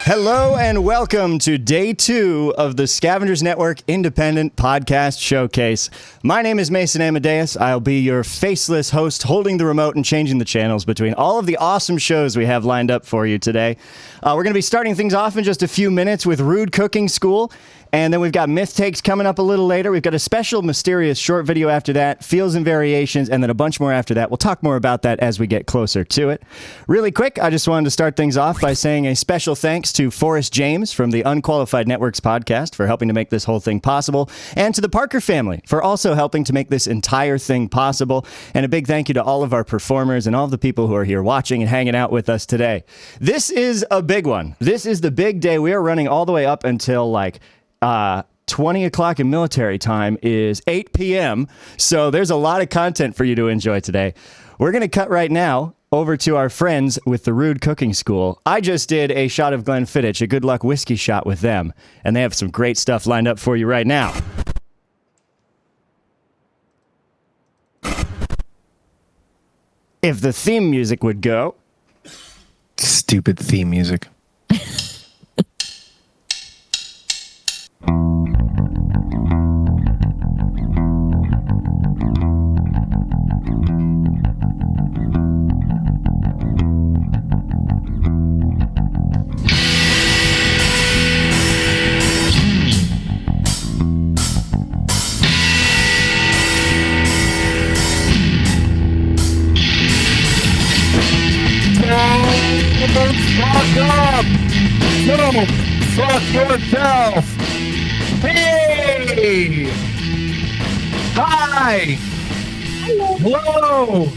Hello and welcome to day 2 of the Scavengers Network Independent Podcast Showcase. My name is Mason Amadeus. I'll be your faceless host holding the remote and changing the channels between all of the awesome shows we have lined up for you today. We're going to be starting things off in just a few minutes with Rouxde Cooking School. And then we've got Myth Takes coming up a little later. We've got a special mysterious short video after that, Feels and Variations, and then a bunch more after that. We'll talk more about that as we get closer to it. Really quick, I just wanted to start things off by saying a special thanks to Forrest James from the Unqualified Networks podcast for helping to make this whole thing possible, and to the Parker family for also helping to make this entire thing possible. And a big thank you to all of our performers and all of the people who are here watching and hanging out with us today. This is a big one. This is the big day. We are running all the way up until 20 o'clock in military time is 8 p.m. So there's a lot of content for you to enjoy today. We're going to cut right now over to our friends with the Rouxde Cooking School. I just did a shot of Glenfiddich, a good luck whiskey shot with them, and they have some great stuff lined up for you right now. If the theme music would go. Stupid theme music. Fuck up! No! Fuck yourself! Hey! Hi! Hello!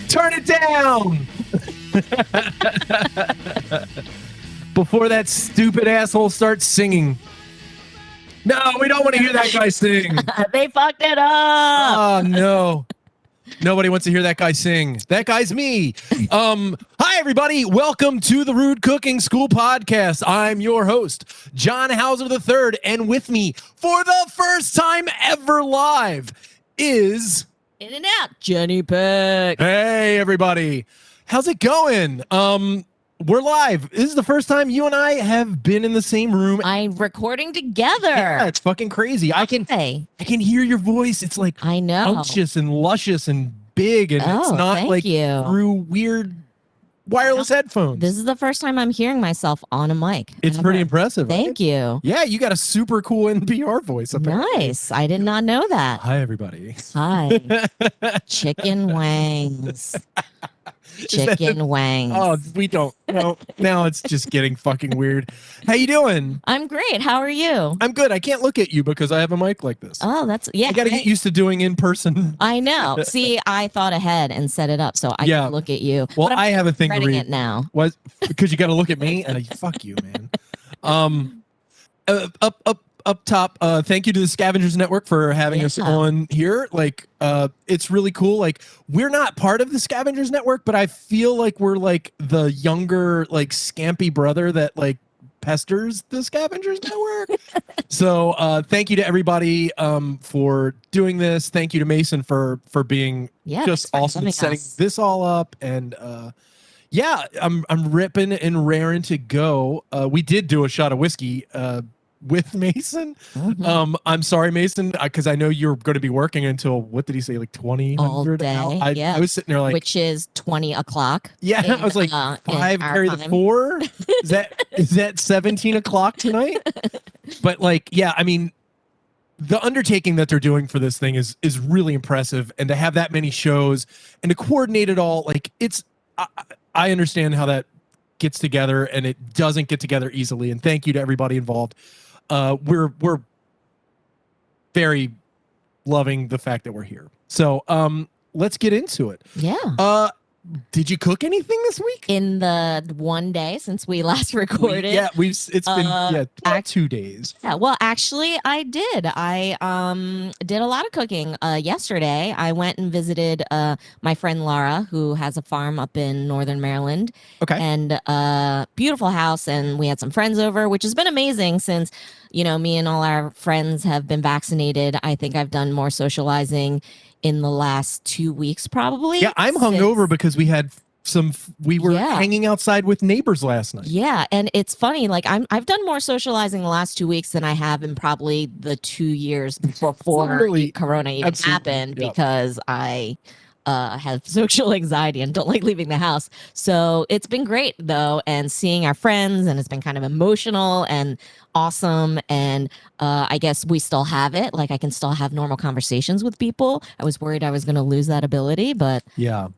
Turn it down! Before that stupid asshole starts singing. No, we don't want to hear that guy sing. They fucked it up. Oh, no. Nobody wants to hear that guy sing. That guy's me. Hi, everybody. Welcome to the Rouxde Cooking School podcast. I'm your host, John Hauser III, and with me for the first time ever live is... In and out, Jenny Peck. Hey, everybody. How's it going? We're live. This is the first time you and I have been in the same room. I'm recording together. Yeah, it's fucking crazy. I can hear your voice. It's like I know, unctuous and luscious and big, and it's not like through weird wireless headphones. This is the first time I'm hearing myself on a mic. It's pretty impressive. Thank you. Yeah, you got a super cool NPR voice. Apparently. Nice. I did not know that. Hi, everybody. Hi. Chicken wangs. Chicken wangs. Oh, we don't. No, now it's just getting fucking weird. How you doing? I'm great. How are you? I'm good. I can't look at you because I have a mic like this. Oh, that's I got to get used to doing in person. I know. See, I thought ahead and set it up so I can look at you. Well, I have a thing to read it now. What? Because you got to look at me and fuck you, man. Up top, thank you to the Scavengers Network for having us on here. It's really cool. We're not part of the Scavengers Network, but I feel like we're like the younger, scampy brother that pesters the Scavengers Network. So thank you to everybody for doing this. Thank you to Mason for being just awesome and setting this all up. And I'm ripping and raring to go. We did do a shot of whiskey with Mason. Mm-hmm. I'm sorry, Mason, because I know you're going to be working until, what did he say, 20? All day. I was sitting there which is 20 o'clock. Yeah, I was like, 5 carry the 4? Is that 17 o'clock tonight? But I mean, the undertaking that they're doing for this thing is really impressive, and to have that many shows and to coordinate it all, I understand how that gets together, and it doesn't get together easily, and thank you to everybody involved. We're very loving the fact that we're here. So let's get into it. Yeah. Did you cook anything this week? In the one day since we last recorded? It's been 2 days. Yeah, well, actually, I did. I did a lot of cooking. Yesterday, I went and visited my friend Laura, who has a farm up in northern Maryland. Okay. And beautiful house, and we had some friends over, which has been amazing since, me and all our friends have been vaccinated. I think I've done more socializing in the last 2 weeks, probably. Yeah, I'm hungover because we had we were Yeah. hanging outside with neighbors last night. Yeah, and it's funny. Like I've done more socializing the last 2 weeks than I have in probably the 2 years before Literally, Corona even absolutely, happened, yeah. because I have social anxiety and don't like leaving the house. So it's been great though, and seeing our friends, and it's been kind of emotional and awesome. And I guess we still have it. Like I can still have normal conversations with people. I was worried I was going to lose that ability, but Yeah.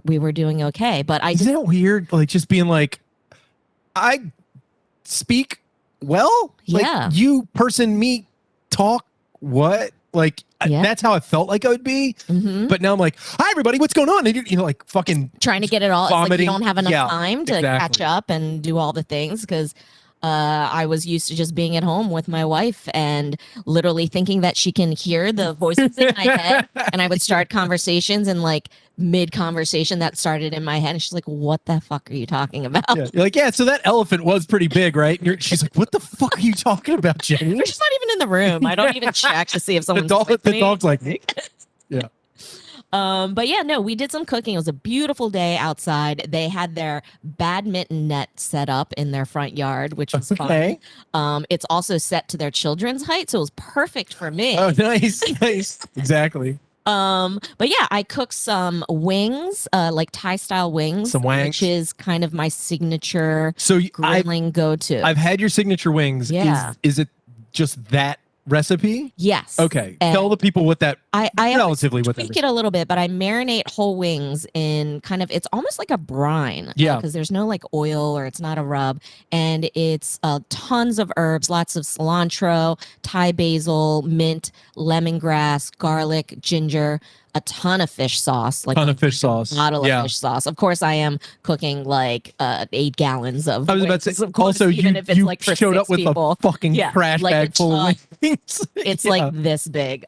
we were doing okay. But I Isn't just that weird? Like just being like, I speak well. Yeah. Like you person me talk what? Like Yeah. that's how I felt like I would be. Mhm. But now I'm like, hi everybody, what's going on? And you know, like fucking trying to get it all. It's like you vomiting. don't have enough Yeah, time to exactly. catch up and do all the things, because I was used to just being at home with my wife and literally thinking that she can hear the voices in my head. And I would start conversations, and like mid conversation that started in my head, and she's like, "What the fuck are you talking about?" Yeah. You're like, yeah, so that elephant was pretty big, right? And she's like, what the fuck are you talking about, Jenny? We're just not even in the room. I don't even check to see if The someone's dog, with the me. dog's like, yeah. But yeah, no, we did some cooking. It was a beautiful day outside. They had their badminton net set up in their front yard, which was Okay. fun. It's also set to their children's height, so it was perfect for me. Oh, nice, nice. Exactly. But yeah, I cooked some wings, like Thai style wings, Some wangs. which is kind of my signature So grilling go-to. I've had your signature wings. Yeah. Is it just that recipe? Yes. Okay. And Tell the people what that I relatively what that tweak it a little bit, but I marinate whole wings in kind of, it's almost like a brine. Yeah. Because there's no like oil, or it's not a rub. And it's tons of herbs, lots of cilantro, Thai basil, mint, lemongrass, garlic, ginger, a ton of fish sauce. Like ton of fish sauce. bottle Yeah. of fish sauce. Of course, I am cooking like 8 gallons of I was about wings, to say, of course, also even you, if it's you like for showed 6 up with people. a fucking Yeah, trash like a bag full of wings. It's Yeah. like this big.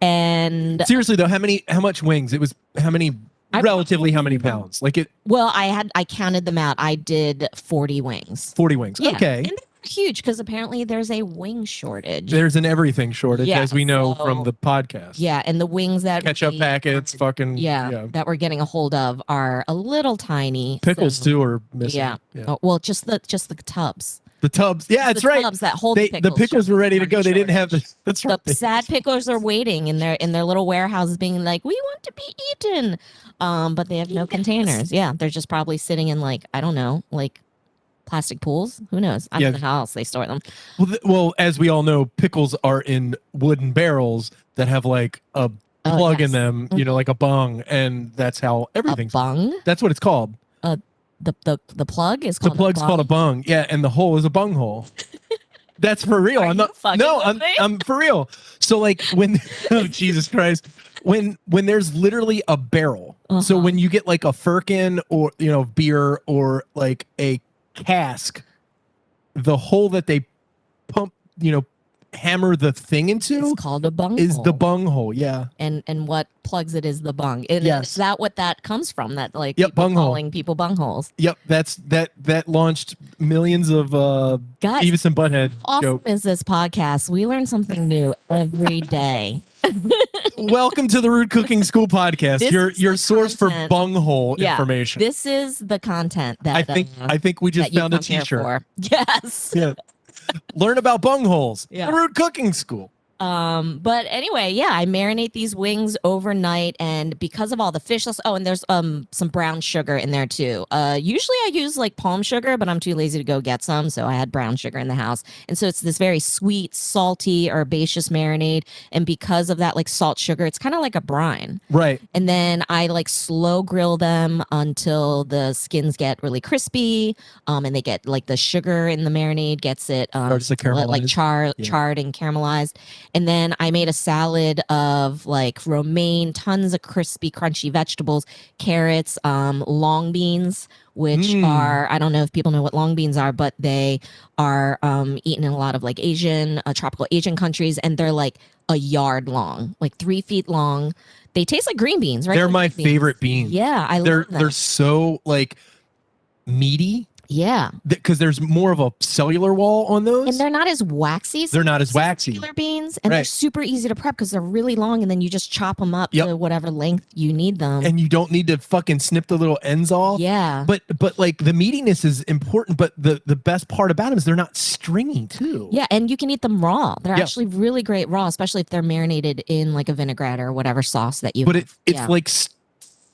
And Seriously though, how much wings? It was how many pounds? Like it well, I counted them out. I did 40 wings. 40 wings. Yeah. Okay. And they're huge, because apparently there's a wing shortage. There's an everything shortage, Yeah, as we know so- from the podcast. Yeah, and the wings that Ketchup we- packets, fucking that we're getting a hold of are a little tiny. Pickles so- too are missing. Yeah. Oh, well, just the tubs. The tubs. Yeah, that's the right. tubs that hold The pickles were ready to go. They didn't have the. That's The right. sad pickles are waiting in their little warehouses, being like, "We want to be eaten," but they have no containers. Yeah, they're just probably sitting in like, I don't know, like plastic pools. Who knows? I don't know how else they store them. Well, as we all know, pickles are in wooden barrels that have like a plug in them. You know, like a bung, and that's how everything's. A bung? That's what it's called. The plug is called. The plug's called a bung. Yeah, and the hole is a bung hole. That's for real. I'm not. No, I'm for real. So like when, oh Jesus Christ, when there's literally a barrel. So when you get like a firkin or beer or like a cask, the hole that they pump, hammer the thing into, it's called a bung is hole. the bung hole. Yeah. And what plugs it is the bung. And Yes. is that what that comes from? That like Yep, people bung hole. calling people bung holes. Yep. That launched millions of Guys, Beavis and Butthead awesome jokes. is this podcast. We learn something new every day. Welcome to the Rouxde Cooking School podcast. This Your is the source for content. bunghole Yeah, information. This is the content that I think we just that you found a come here t-shirt. for. Yes. Yeah. Learn about bungholes. Yeah. The Rouxde Cooking School. But anyway, yeah, I marinate these wings overnight, and because of all the fish sauce, and there's some brown sugar in there too. Usually I use like palm sugar, but I'm too lazy to go get some, so I had brown sugar in the house. And so it's this very sweet, salty, herbaceous marinade, and because of that like salt sugar, it's kind of like a brine. Right. And then I like slow grill them until the skins get really crispy, and they get like the sugar in the marinade gets it Starts to like caramelize. charred and caramelized. And then I made a salad of like romaine, tons of crispy, crunchy vegetables, carrots, long beans, which are, I don't know if people know what long beans are, but they are eaten in a lot of like Asian, tropical Asian countries. And they're like a yard long, like 3 feet long. They taste like green beans, right? They're my favorite beans. Yeah, I love them. They're so like meaty. Yeah. Because there's more of a cellular wall on those. And they're not as waxy. They're not as waxy. Regular beans, and they're Right. super easy to prep because they're really long, and then you just chop them up Yep. to whatever length you need them. And you don't need to fucking snip the little ends off. Yeah. But like the meatiness is important, but the best part about them is they're not stringy too. Yeah, and you can eat them raw. They're Yeah. actually really great raw, especially if they're marinated in like a vinaigrette or whatever sauce that you But have. it's Yeah. like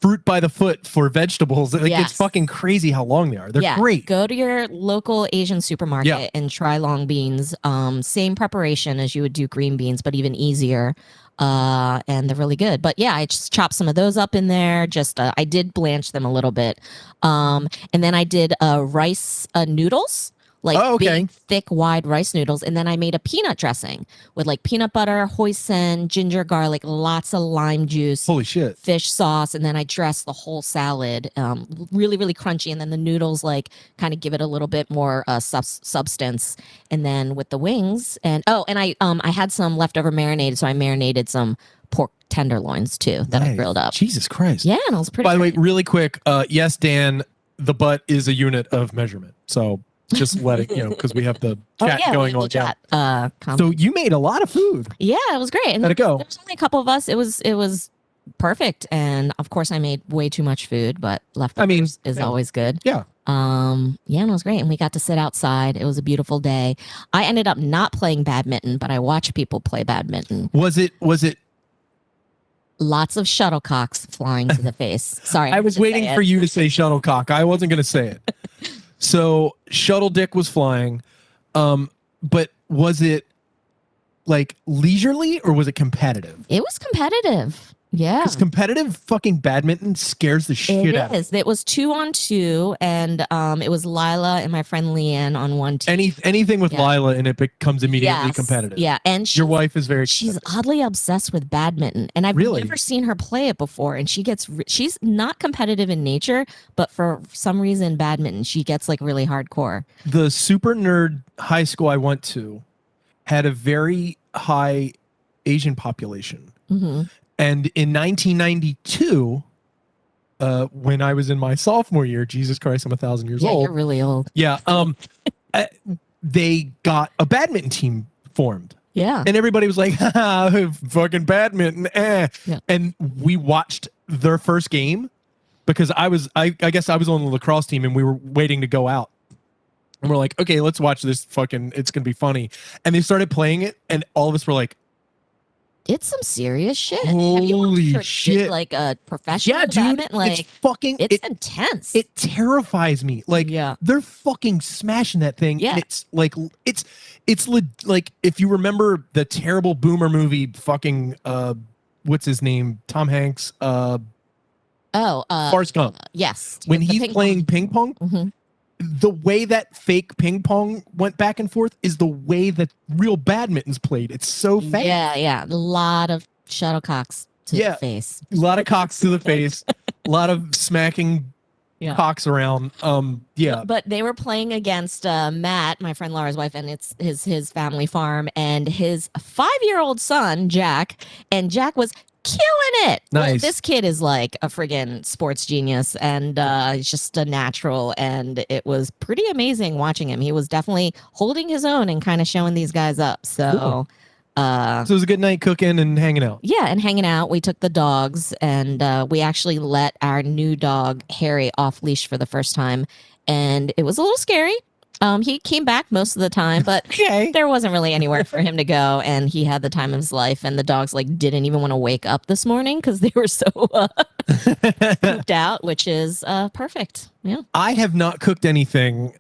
fruit by the foot for vegetables. Like Yes. it's fucking crazy how long they are. They're great. Go to your local Asian supermarket Yeah. and try long beans. Same preparation as you would do green beans, but even easier. And they're really good. But yeah, I just chopped some of those up in there. Just I did blanch them a little bit. And then I did rice noodles. Like big, thick, wide rice noodles. And then I made a peanut dressing with like peanut butter, hoisin, ginger, garlic, lots of lime juice. Holy shit. Fish sauce. And then I dressed the whole salad really, really crunchy. And then the noodles like kind of give it a little bit more substance. And then with the wings and I had some leftover marinated. So I marinated some pork tenderloins too that I grilled up. Jesus Christ. Yeah, and it was pretty By the way, great. really quick, yes, Dan, the butt is a unit of measurement. So just let it, because we have the chat going on. Chat, so you made a lot of food. Yeah, it was great. And How'd it go? there was only a couple of us. It was perfect. And of course I made way too much food, but leftovers is always good. Yeah. And it was great. And we got to sit outside. It was a beautiful day. I ended up not playing badminton, but I watched people play badminton. Was it Lots of shuttlecocks flying to the face. Sorry. I was waiting for you to say shuttlecock. I wasn't going to say it. So shuttle dick was flying. But was it like leisurely or was it competitive? It was competitive. Yeah. Because competitive fucking badminton scares the shit out of me. It is. It was 2-on-2, and it was Lila and my friend Leanne on one team. Anything with Lila in it becomes immediately competitive. Yeah, and your wife is very. She's oddly obsessed with badminton, and I've never seen her play it before. And she's not competitive in nature, but for some reason, badminton she gets like really hardcore. The super nerd high school I went to had a very high Asian population. Mm-hmm. And in 1992, when I was in my sophomore year, Jesus Christ, I'm 1,000 years old. You're really old. Yeah. They got a badminton team formed. Yeah. And everybody was like, fucking badminton. Yeah. And we watched their first game because I guess I was on the lacrosse team and we were waiting to go out. And we're like, okay, let's watch this fucking, it's going to be funny. And they started playing it and all of us were like, it's some serious shit. Holy shit! Like a professional, yeah, dude. Badminton? Like it's fucking. It's intense. It terrifies me. Like, they're fucking smashing that thing. Yeah, and it's like like if you remember the terrible Boomer movie, fucking what's his name? Tom Hanks. Forrest Gump. Yes. When he's playing ping pong. Mm-hmm. The way that fake ping pong went back and forth is the way that real badminton's played. It's so fast. Yeah. A lot of shuttlecocks to the face. A lot of cocks to the face. A lot of smacking cocks around. But they were playing against Matt, my friend Laura's wife, and it's his family farm, and his 5-year-old son, Jack. And Jack was killing it. Nice. Well, this kid is like a friggin' sports genius, and he's just a natural, and it was pretty amazing watching him. He was definitely holding his own and kind of showing these guys up. So cool. So it was a good night cooking and hanging out. Yeah, and hanging out. We took the dogs, and we actually let our new dog Harry off leash for the first time, and it was a little scary. He came back most of the time, but there wasn't really anywhere for him to go, and he had the time of his life. And the dogs like didn't even want to wake up this morning because they were so pooped out, which is perfect. Yeah, I have not cooked anything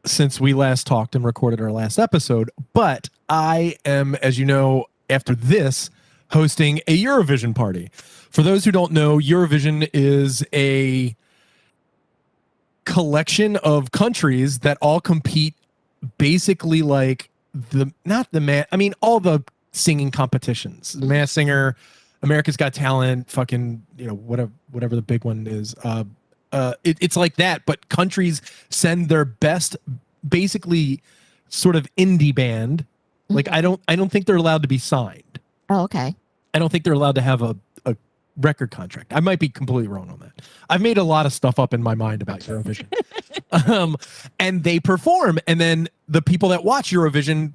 since we last talked and recorded our last episode, but I am, as you know, after this, hosting a Eurovision party. For those who don't know, Eurovision is a collection of countries that all compete basically like all the singing competitions, the Masked Singer, America's Got Talent, fucking, whatever the big one is. It's like that, but countries send their best, basically sort of indie band. Mm-hmm. Like I don't think they're allowed to be signed. Oh, okay. I don't think they're allowed to have record contract. I might be completely wrong on that. I've made a lot of stuff up in my mind about Eurovision. And they perform, and then the people that watch Eurovision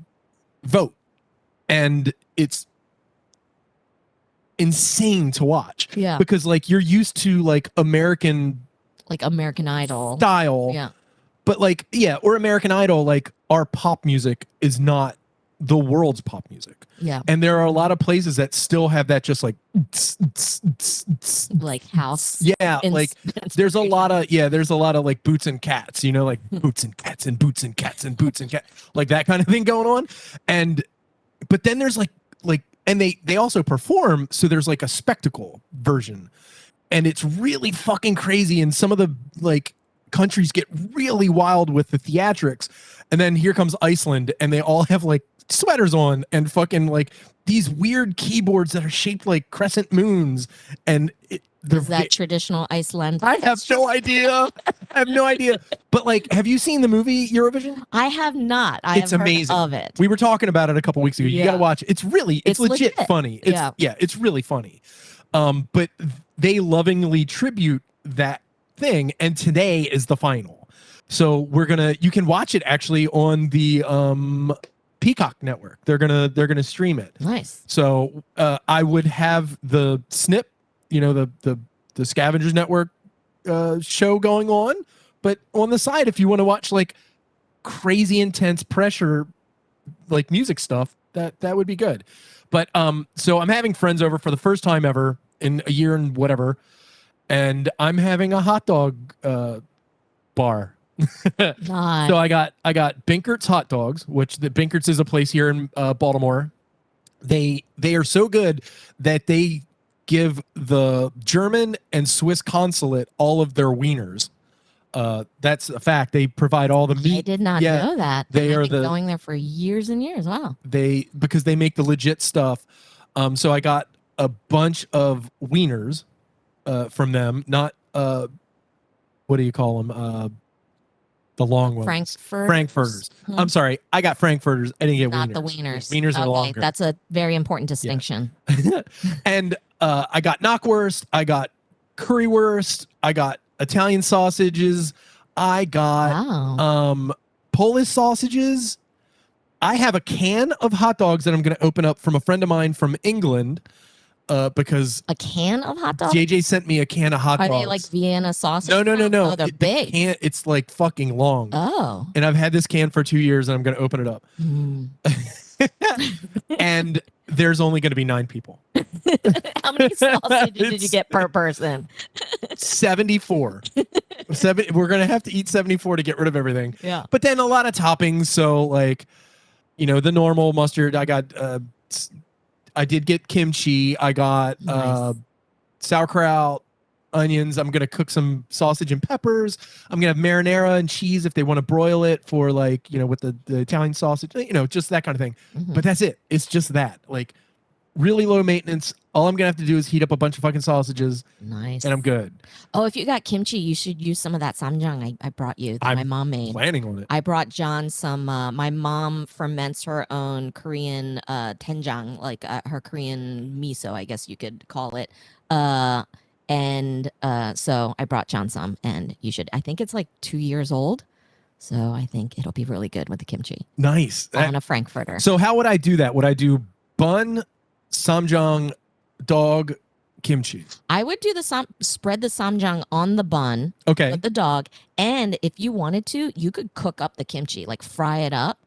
vote, and it's insane to watch. Yeah. Because like you're used to like American Idol style. Yeah. But like, yeah, or American Idol, like our pop music is not the world's pop music. Yeah. And there are a lot of places that still have that just like like house. Yeah, like there's a lot of like boots and cats, you know, like boots and cats and boots and cats and boots and cats, like that kind of thing going on. And but then there's like and they also perform, so there's like a spectacle version. And it's really fucking crazy, and some of the like countries get really wild with the theatrics. And then here comes Iceland, and they all have like sweaters on and fucking like these weird keyboards that are shaped like crescent moons. And is that traditional Iceland? I have no idea. I have no idea. But like, have you seen the movie Eurovision? I have not. It's amazing. Of it. We were talking about it a couple weeks ago. You got to watch it. It's legit funny. It's really funny. But they lovingly tribute that thing, and today is the final. So you can watch it actually on the Peacock network. They're gonna stream it. Nice. So I would have the SNIP, you know, the Scavengers Network show going on, but on the side, if you want to watch like crazy intense pressure like music stuff, that would be good. But so I'm having friends over for the first time ever in a year and whatever, and I'm having a hot dog bar. Nice. So I got Binkert's hot dogs, which the Binkert's is a place here in Baltimore. They are so good that they give the German and Swiss consulate all of their wieners. That's a fact. They provide all the meat. I did not know that. They are going there for years and years. Wow. Because they make the legit stuff. So I got a bunch of wieners from them. Not what do you call them? The long ones. Frankfurters. I'm sorry. I got Frankfurters. I didn't get not wieners. the wieners. Wieners are longer. That's a very important distinction. Yeah. And I got knockwurst. I got currywurst. I got Italian sausages. I got Polish sausages. I have a can of hot dogs that I'm going to open up from a friend of mine from England. Because a can of hot dogs. JJ sent me a can of hot dogs. Are they like Vienna sausage? No. Oh, they're big. It's like fucking long. Oh. And I've had this can for 2 years, and I'm going to open it up. And there's only going to be 9 people. How many sausages did you get per person? 74. We're going to have to eat 74 to get rid of everything. Yeah. But then a lot of toppings. So like, you know, the normal mustard. I did get kimchi. I got sauerkraut, onions. I'm going to cook some sausage and peppers. I'm going to have marinara and cheese if they want to broil it for like, you know, with the Italian sausage, you know, just that kind of thing. But that's it. It's just that. Like really low maintenance. All I'm going to have to do is heat up a bunch of fucking sausages. Nice. And I'm good. Oh, if you got kimchi, you should use some of that samjang I brought you that my mom made. Planning on it. I brought John some, my mom ferments her own Korean doenjang, like her Korean miso, I guess you could call it. So I brought John some, and you should, I think it's like 2 years old. So I think it'll be really good with the kimchi. Nice. On a Frankfurter. So how would I do that? Would I do bun, samjang, dog, kimchi? I would do spread the samjang on the bun. Okay. With the dog, and if you wanted to, you could cook up the kimchi, like fry it up,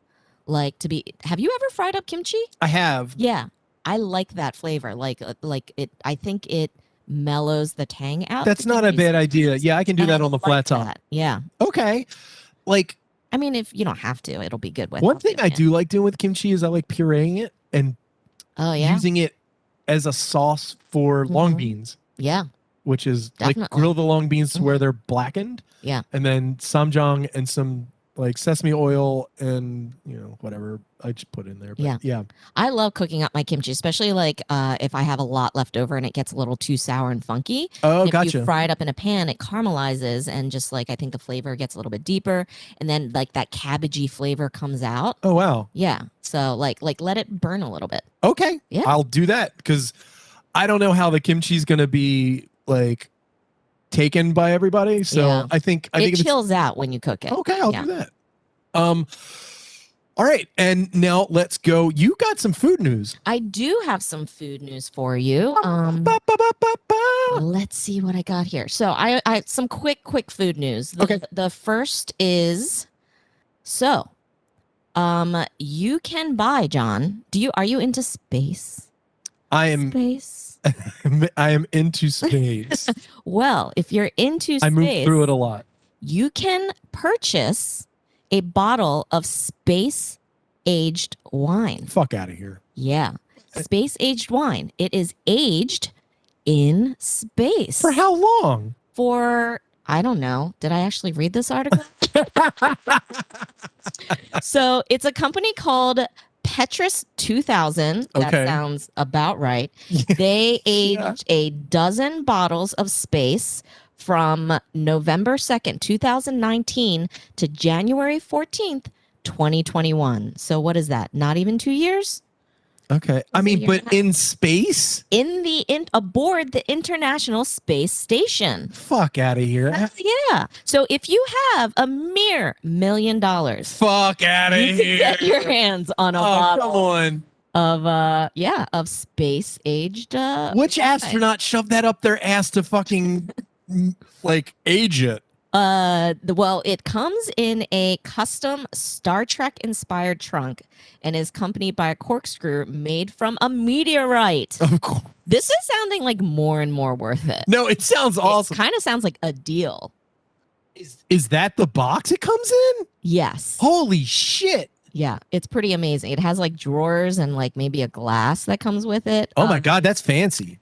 like to be. Have you ever fried up kimchi? I have. Yeah, I like that flavor. Like it. I think it mellows the tang out. That's not a bad idea. Yeah, I can do that on the flat top. Yeah. Okay. Like, I mean, if you don't have to, it'll be good with. One thing I do like doing with kimchi is I like pureeing it and using it as a sauce for long beans. Yeah. Which is definitely. like grill the long beans to where they're blackened. Yeah. And then samjang and some like sesame oil and, you know, whatever I just put in there. But yeah. I love cooking up my kimchi, especially like if I have a lot left over and it gets a little too sour and funky. Oh, and gotcha. If you fry it up in a pan, it caramelizes and just like I think the flavor gets a little bit deeper, and then like that cabbagey flavor comes out. Oh, wow. Yeah. So like let it burn a little bit. Okay. Yeah. I'll do that because I don't know how the kimchi's gonna be like taken by everybody. So Yeah. I think It it's chills out when you cook it. okay. I'll do that. All right, and now let's go. You got some food news. I do have some food news for you. Let's see what I got here. So I some quick food news. Okay. The first is you can buy, John. Are you into space? I am Space. I am into space. Well, if you're into space, I move through it a lot. you can purchase a bottle of space-aged wine. Fuck out of here. Yeah. Space-aged wine. It is aged in space. For how long? For, I don't know. Did I actually read this article? So it's a company called Petrus 2000. That Okay. sounds about right. They aged a dozen bottles of space from November 2nd, 2019 to January 14th, 2021. So what is that? Not even 2 years? Okay. I mean, but in space? Aboard the International Space Station. Fuck out of here. Yeah. So if you have a mere $1 million, Fuck out of you can here. get your hands on a Come bottle on. of space aged. Which astronaut shoved that up their ass to fucking like age it? Well, it comes in a custom Star Trek inspired trunk and is accompanied by a corkscrew made from a meteorite. Of course. This is sounding like more and more worth it. No, it sounds awesome. It kind of sounds like a deal. Is that the box it comes in? Yes. Holy shit. Yeah, it's pretty amazing. It has like drawers and like maybe a glass that comes with it. Oh my God, that's fancy.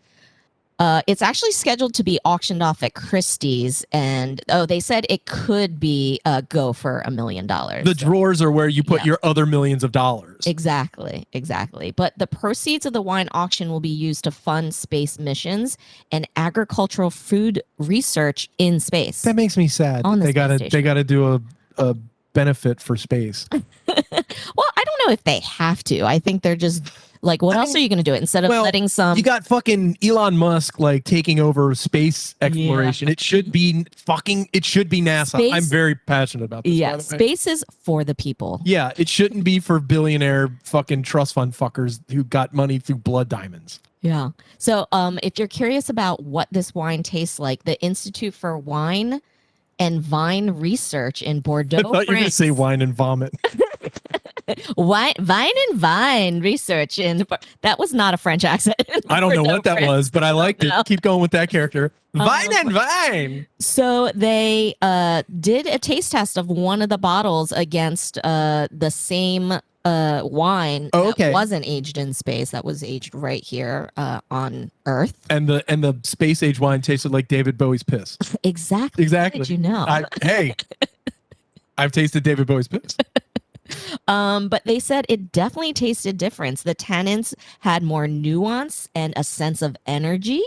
It's actually scheduled to be auctioned off at Christie's, and they said it could be go for $1 million. The drawers are where you put your other millions of dollars. Exactly. But the proceeds of the wine auction will be used to fund space missions and agricultural food research in space. That makes me sad. On the They space station. gotta do a benefit for space. Well, I don't know if they have to. I think they're just like, what else are you going to do? Instead of letting some. You got fucking Elon Musk like taking over space exploration. It should be NASA. Space- I'm very passionate about this. Yeah, by the way. space is for the people. Yeah, it shouldn't be for billionaire fucking trust fund fuckers who got money through blood diamonds. Yeah. So if you're curious about what this wine tastes like, the Institute for Wine and Vine Research in Bordeaux, I thought you were going to France. say wine and vomit. Vine and Vine Research that was not a French accent. I don't know what that France. was, but I liked it. know. Keep going with that character. Vine and vine. So they did a taste test of one of the bottles against the same wine that wasn't aged in space, that was aged right here on Earth. And the space age wine tasted like David Bowie's piss. Exactly. Exactly. How did you know? Hey, I've tasted David Bowie's piss. But they said it definitely tasted different. The tannins had more nuance and a sense of energy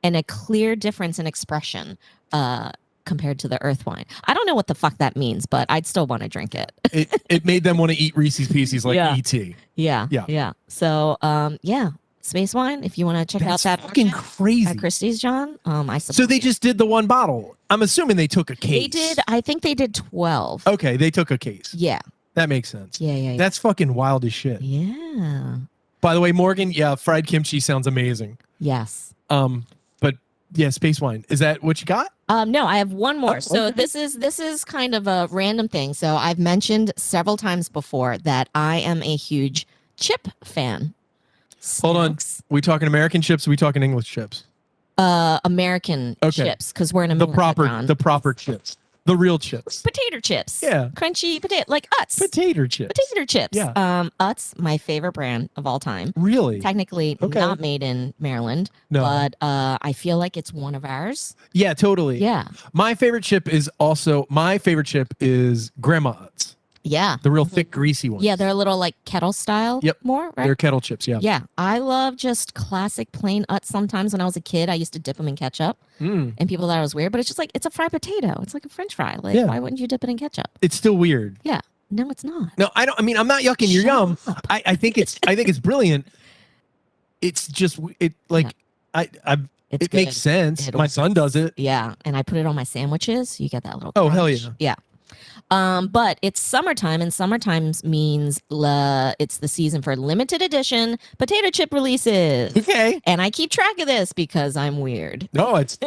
and a clear difference in expression compared to the earth wine. I don't know what the fuck that means, but I'd still want to drink it. It made them want to eat Reese's Pieces like E.T. Yeah. So, space wine, if you want to check out that fucking crazy. at Christie's, John, I suppose. So they just did the one bottle. I'm assuming they took a case. They did. I think they did 12. Okay, they took a case. Yeah. That makes sense. Yeah. That's fucking wild as shit. Yeah. By the way, Morgan, fried kimchi sounds amazing. Yes. But yeah, space wine. Is that what you got? No, I have one more. Oh, So okay. this is kind of a random thing. So I've mentioned several times before that I am a huge chip fan. Hold on. Snacks. We talking American chips? Or we talking English chips? American chips, because we're in The America. proper chips. The real chips. Potato chips. Yeah. Crunchy potato, like Utz. Potato chips. Potato chips. Yeah. Utz, my favorite brand of all time. Really? Technically Okay. not made in Maryland, No. but I feel like it's one of ours. Yeah, totally. Yeah. My favorite chip is Grandma Utz. Yeah. The real thick, greasy ones. Yeah, they're a little like kettle style more, right? They're kettle chips, yeah. Yeah, I love just classic plain Utz. Sometimes when I was a kid, I used to dip them in ketchup, and people thought it was weird. But it's just like it's a fried potato. It's like a French fry. Like, why wouldn't you dip it in ketchup? It's still weird. Yeah, no, it's not. No, I don't. I mean, I'm not yucking your Shut yum. up. I think it's brilliant. It's just It's it good. makes sense. It My son does it. Yeah, and I put it on my sandwiches. You get that little. Oh, hell crunch. yeah. But it's summertime, and summertime means it's the season for limited edition potato chip releases. Okay. And I keep track of this because I'm weird. No, it's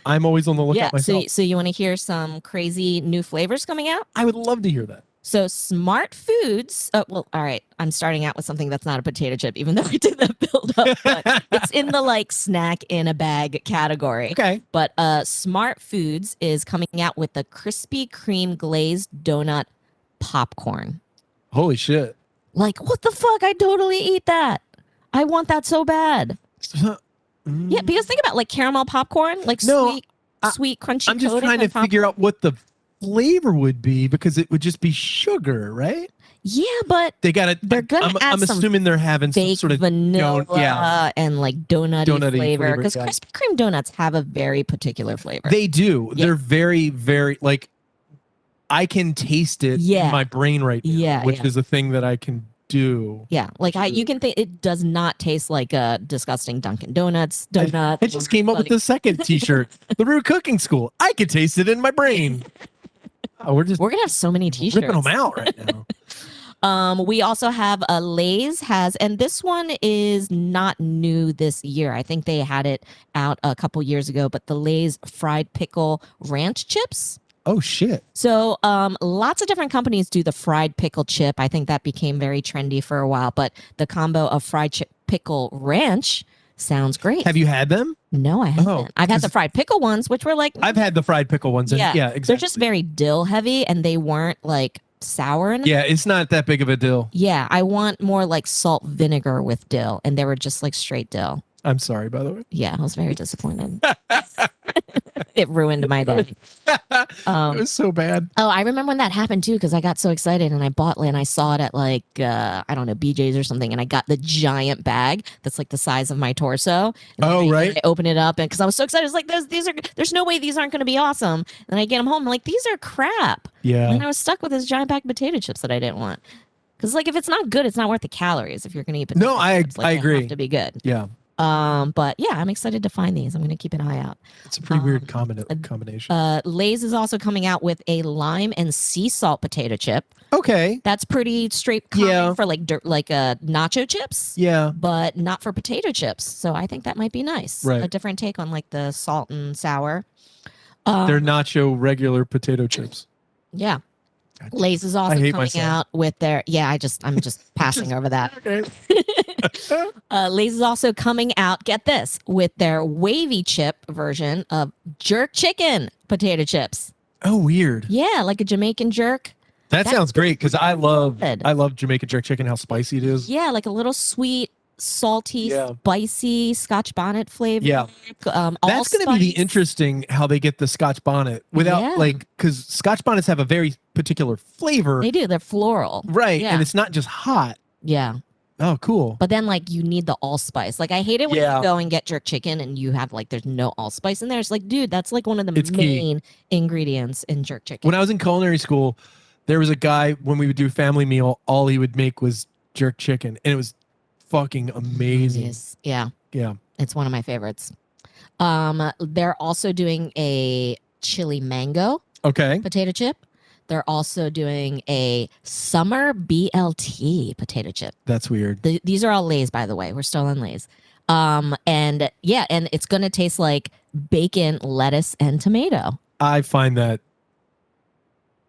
I'm always on the lookout myself. So you want to hear some crazy new flavors coming out? I would love to hear that. So Smart Foods. Well, all right. I'm starting out with something that's not a potato chip, even though I did that build up. But it's in the like snack in a bag category. Okay. But Smart Foods is coming out with the Krispy Kreme glazed donut popcorn. Holy shit. Like, what the fuck? I totally eat that. I want that so bad. Yeah, because think about like caramel popcorn, like sweet, crunchy. I'm just trying to figure out what the flavor would be because it would just be sugar, right? Yeah, but they're gonna add I'm some assuming they're having some fake sort of vanilla and like donutty flavor because yeah. Krispy Kreme donuts have a very particular flavor. They do. Yeah. They're very, very like I can taste it in my brain right now, which is a thing that I can do. Yeah, like you can think it does not taste like a disgusting Dunkin' Donuts donut. I just came up with the second T-shirt, the Rouxde Cooking School. I could taste it in my brain. We're gonna have so many T-shirts. ripping them out right now. We also have Lay's has, and this one is not new this year. I think they had it out a couple years ago, but the Lay's fried pickle ranch chips. Oh shit. So lots of different companies do the fried pickle chip. I think that became very trendy for a while, but the combo of fried chip pickle ranch sounds great. Have you had them? No, I haven't. I've had the fried pickle ones, which were like I've had the fried pickle ones. And yeah, exactly. They're just very dill heavy and they weren't like sour enough. Yeah, it's not that big of a dill. Yeah, I want more like salt vinegar with dill, and they were just like straight dill. I'm sorry, by the way. Yeah, I was very disappointed. It ruined my day. It was so bad. Oh, I remember when that happened too, because I got so excited and I bought and I saw it at like I don't know, BJ's or something, and I got the giant bag that's like the size of my torso. And right. I open it up, and because I was so excited, I was like, there's no way these aren't going to be awesome. And I get them home, I'm like, these are crap. Yeah. And I was stuck with this giant bag of potato chips that I didn't want. Because like if it's not good, it's not worth the calories. If you're going to eat potato chips, I agree. They have to be good. Yeah. But yeah, I'm excited to find these. I'm going to keep an eye out. It's a pretty weird combination. Lay's is also coming out with a lime and sea salt potato chip. Okay. That's pretty straight for like nacho chips. Yeah. But not for potato chips. So I think that might be nice. Right. A different take on like the salt and sour. They're nacho regular potato chips. Yeah. Lay's is also coming out with their I'm just passing over that. Okay. Lay's is also coming out, get this, with their wavy chip version of jerk chicken potato chips. Oh, weird. Yeah, like a Jamaican jerk. That sounds great because I love Jamaican jerk chicken, how spicy it is. Yeah, like a little sweet, salty, spicy Scotch bonnet flavor. Yeah. That's going to be interesting how they get the Scotch bonnet without because Scotch bonnets have a very particular flavor. They do. They're floral. Right. Yeah. And it's not just hot. Yeah. Oh, cool. But then like you need the allspice. Like I hate it when you go and get jerk chicken and you have like there's no allspice in there. It's like, dude, that's like one of the main ingredients in jerk chicken. When I was in culinary school, there was a guy when we would do family meal, all he would make was jerk chicken. And it was fucking amazing. Yeah. Yeah. It's one of my favorites. They're also doing a chili mango potato chip. They're also doing a summer BLT potato chip. That's weird. These are all Lay's, by the way. We're still on Lay's. And it's going to taste like bacon, lettuce, and tomato. I find that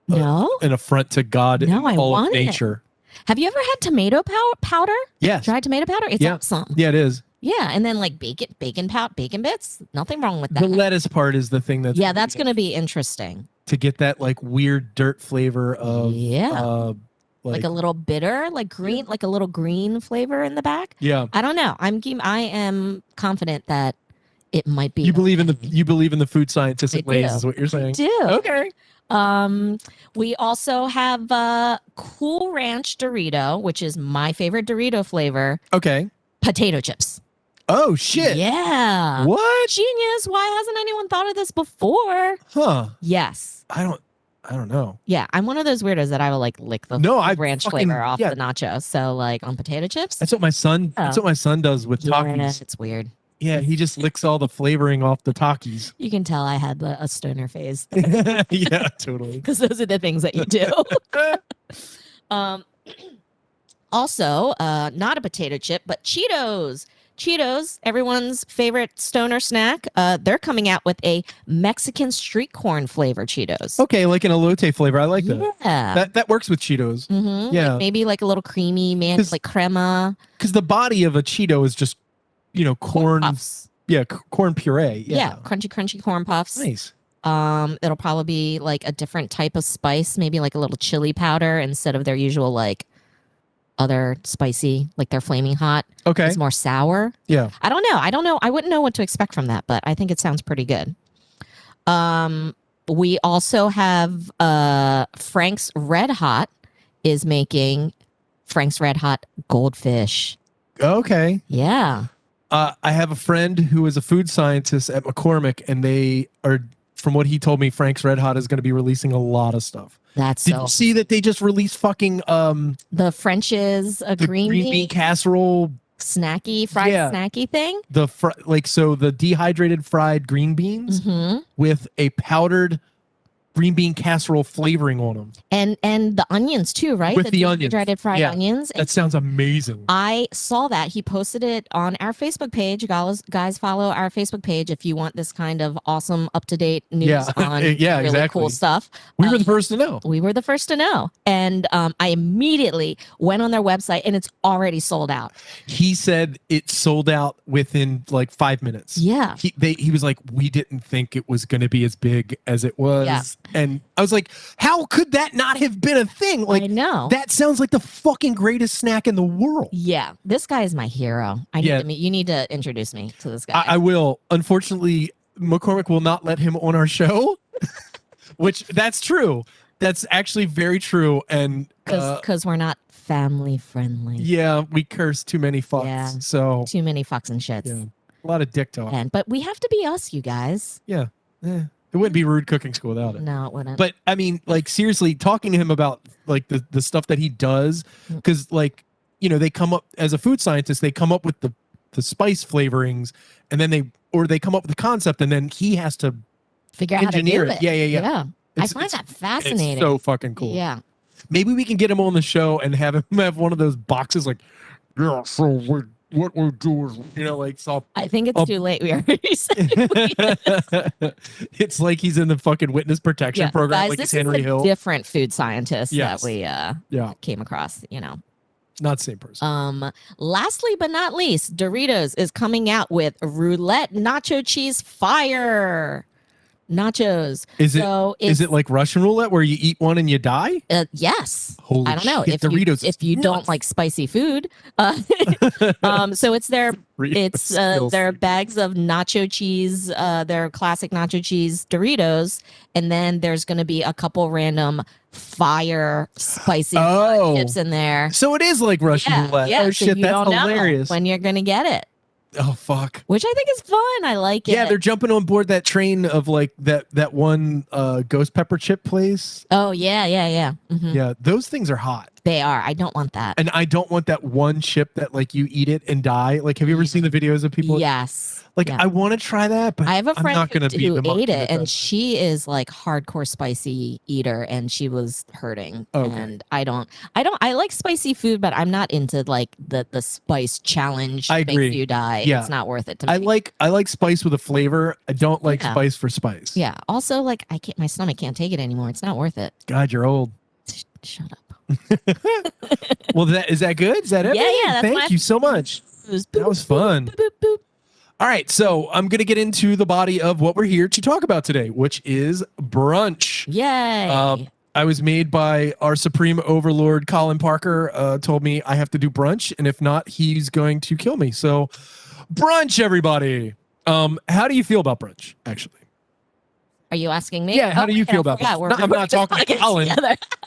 an affront to God and all of nature. Have you ever had tomato powder? Yes. Dried tomato powder? It's awesome. Yeah, it is. Yeah, and then like bacon bits. Nothing wrong with that. The lettuce part is the thing that's that's going to be interesting. To get that like weird dirt flavor of like a little bitter, like green, like a little green flavor in the back. Yeah. I don't know. I am confident that it might be. You believe in the food scientists at Lay's is what you're saying. I do. Okay. We also have Cool Ranch Dorito, which is my favorite Dorito flavor. Okay. Potato chips. Oh shit. Yeah. What? Genius. Why hasn't anyone thought of this before? Huh. Yes. I don't know. Yeah, I'm one of those weirdos that I will like lick the ranch flavor off the nacho. So like on potato chips. That's what my son does with Takis. It's weird. Yeah, he just licks all the flavoring off the Takis. You can tell I had a stoner phase Yeah, totally. because those are the things that you do. um, also, not a potato chip, but Cheetos. Cheetos, everyone's favorite stoner snack. They're coming out with a Mexican street corn flavor Cheetos. Okay, like an elote flavor. I like that. Yeah. That works with Cheetos. Mm-hmm. Yeah. Like maybe like a little creamy, man, like crema. Because the body of a Cheeto is just, corn puffs. Yeah, corn puree. Yeah, crunchy corn puffs. Nice. It'll probably be like a different type of spice, maybe like a little chili powder instead of their usual like other spicy, like their flaming hot. Okay. It's more sour. Yeah. I don't know. I wouldn't know what to expect from that, but I think it sounds pretty good. We also have Frank's Red Hot is making Frank's Red Hot Goldfish. Okay. Yeah. I have a friend who is a food scientist at McCormick, and they are, from what he told me, Frank's Red Hot is going to be releasing a lot of stuff. Did you see that they just released fucking the French's the green bean casserole snacky fried snacky thing? So the dehydrated fried green beans with a powdered green bean casserole flavoring on them. And the onions too, right? With the onions. Dehydrated fried onions. That sounds amazing. I saw that. He posted it on our Facebook page. Guys, follow our Facebook page if you want this kind of awesome, up-to-date news on really cool stuff. We were the first to know. We were the first to know. And I immediately went on their website and it's already sold out. He said it sold out within like 5 minutes. Yeah. He was like, we didn't think it was going to be as big as it was. Yeah. And I was like, how could that not have been a thing? Like, I know. That sounds like the fucking greatest snack in the world. Yeah. This guy is my hero. You need to introduce me to this guy. I will. Unfortunately, McCormick will not let him on our show, which that's true. That's actually very true. And because we're not family friendly. Yeah, we curse too many fucks. Yeah. So too many fucks and shits. Yeah. A lot of dick talk. But we have to be us, you guys. Yeah. It wouldn't be Rouxde Cooking School without it. No, it wouldn't. But I mean, like, seriously, talking to him about like the stuff that he does, because like, they come up as a food scientist, they come up with the spice flavorings, and then they come up with the concept, and then he has to figure out how to do it. Yeah. I find that fascinating. It's so fucking cool. Yeah. Maybe we can get him on the show and have him have one of those boxes like, yeah, so what we do is, like, so I think it's too late. We already said it's like he's in the fucking witness protection program, guys, like this it's Henry is a Hill. different food scientist that we came across, Not the same person. Lastly but not least, Doritos is coming out with roulette nacho cheese fire. Nachos. Is it like Russian roulette where you eat one and you die? Yes. Holy I don't know shit, if you don't like spicy food. So it's their bags of nacho cheese, their classic nacho cheese Doritos, and then there's going to be a couple random fire spicy chips in there. So it is like Russian roulette. Yeah, oh so shit, you that's don't hilarious. know when you're going to get it. Oh fuck. Which I think is fun. I like it. Yeah, they're jumping on board that train of like that one ghost pepper chip place. Oh yeah. Mm-hmm. Yeah, those things are hot. They are. I don't want that. And I don't want that one chip that like you eat it and die. Like, have you ever seen the videos of people? Yes. Like, I want to try that, but I have a friend who ate it, and that. she is like hardcore spicy eater, and she was hurting. Okay. And I like spicy food, but I'm not into like the spice challenge. I agree. Makes you die. Yeah. It's not worth it to me. I like spice with a flavor. I don't like spice for spice. Yeah. Also, like my stomach can't take it anymore. It's not worth it. God, you're old. Shut up. Well, is that good? Is that everything? Yeah. Thank you so much. That was fun. Boop, boop, boop. All right, so I'm going to get into the body of what we're here to talk about today, which is brunch. Yay. I was made by our supreme overlord, Colin Parker, told me I have to do brunch, and if not, he's going to kill me. So brunch, everybody. How do you feel about brunch, actually? Are you asking me? Yeah, how do you feel about that? I'm not talking to Colin.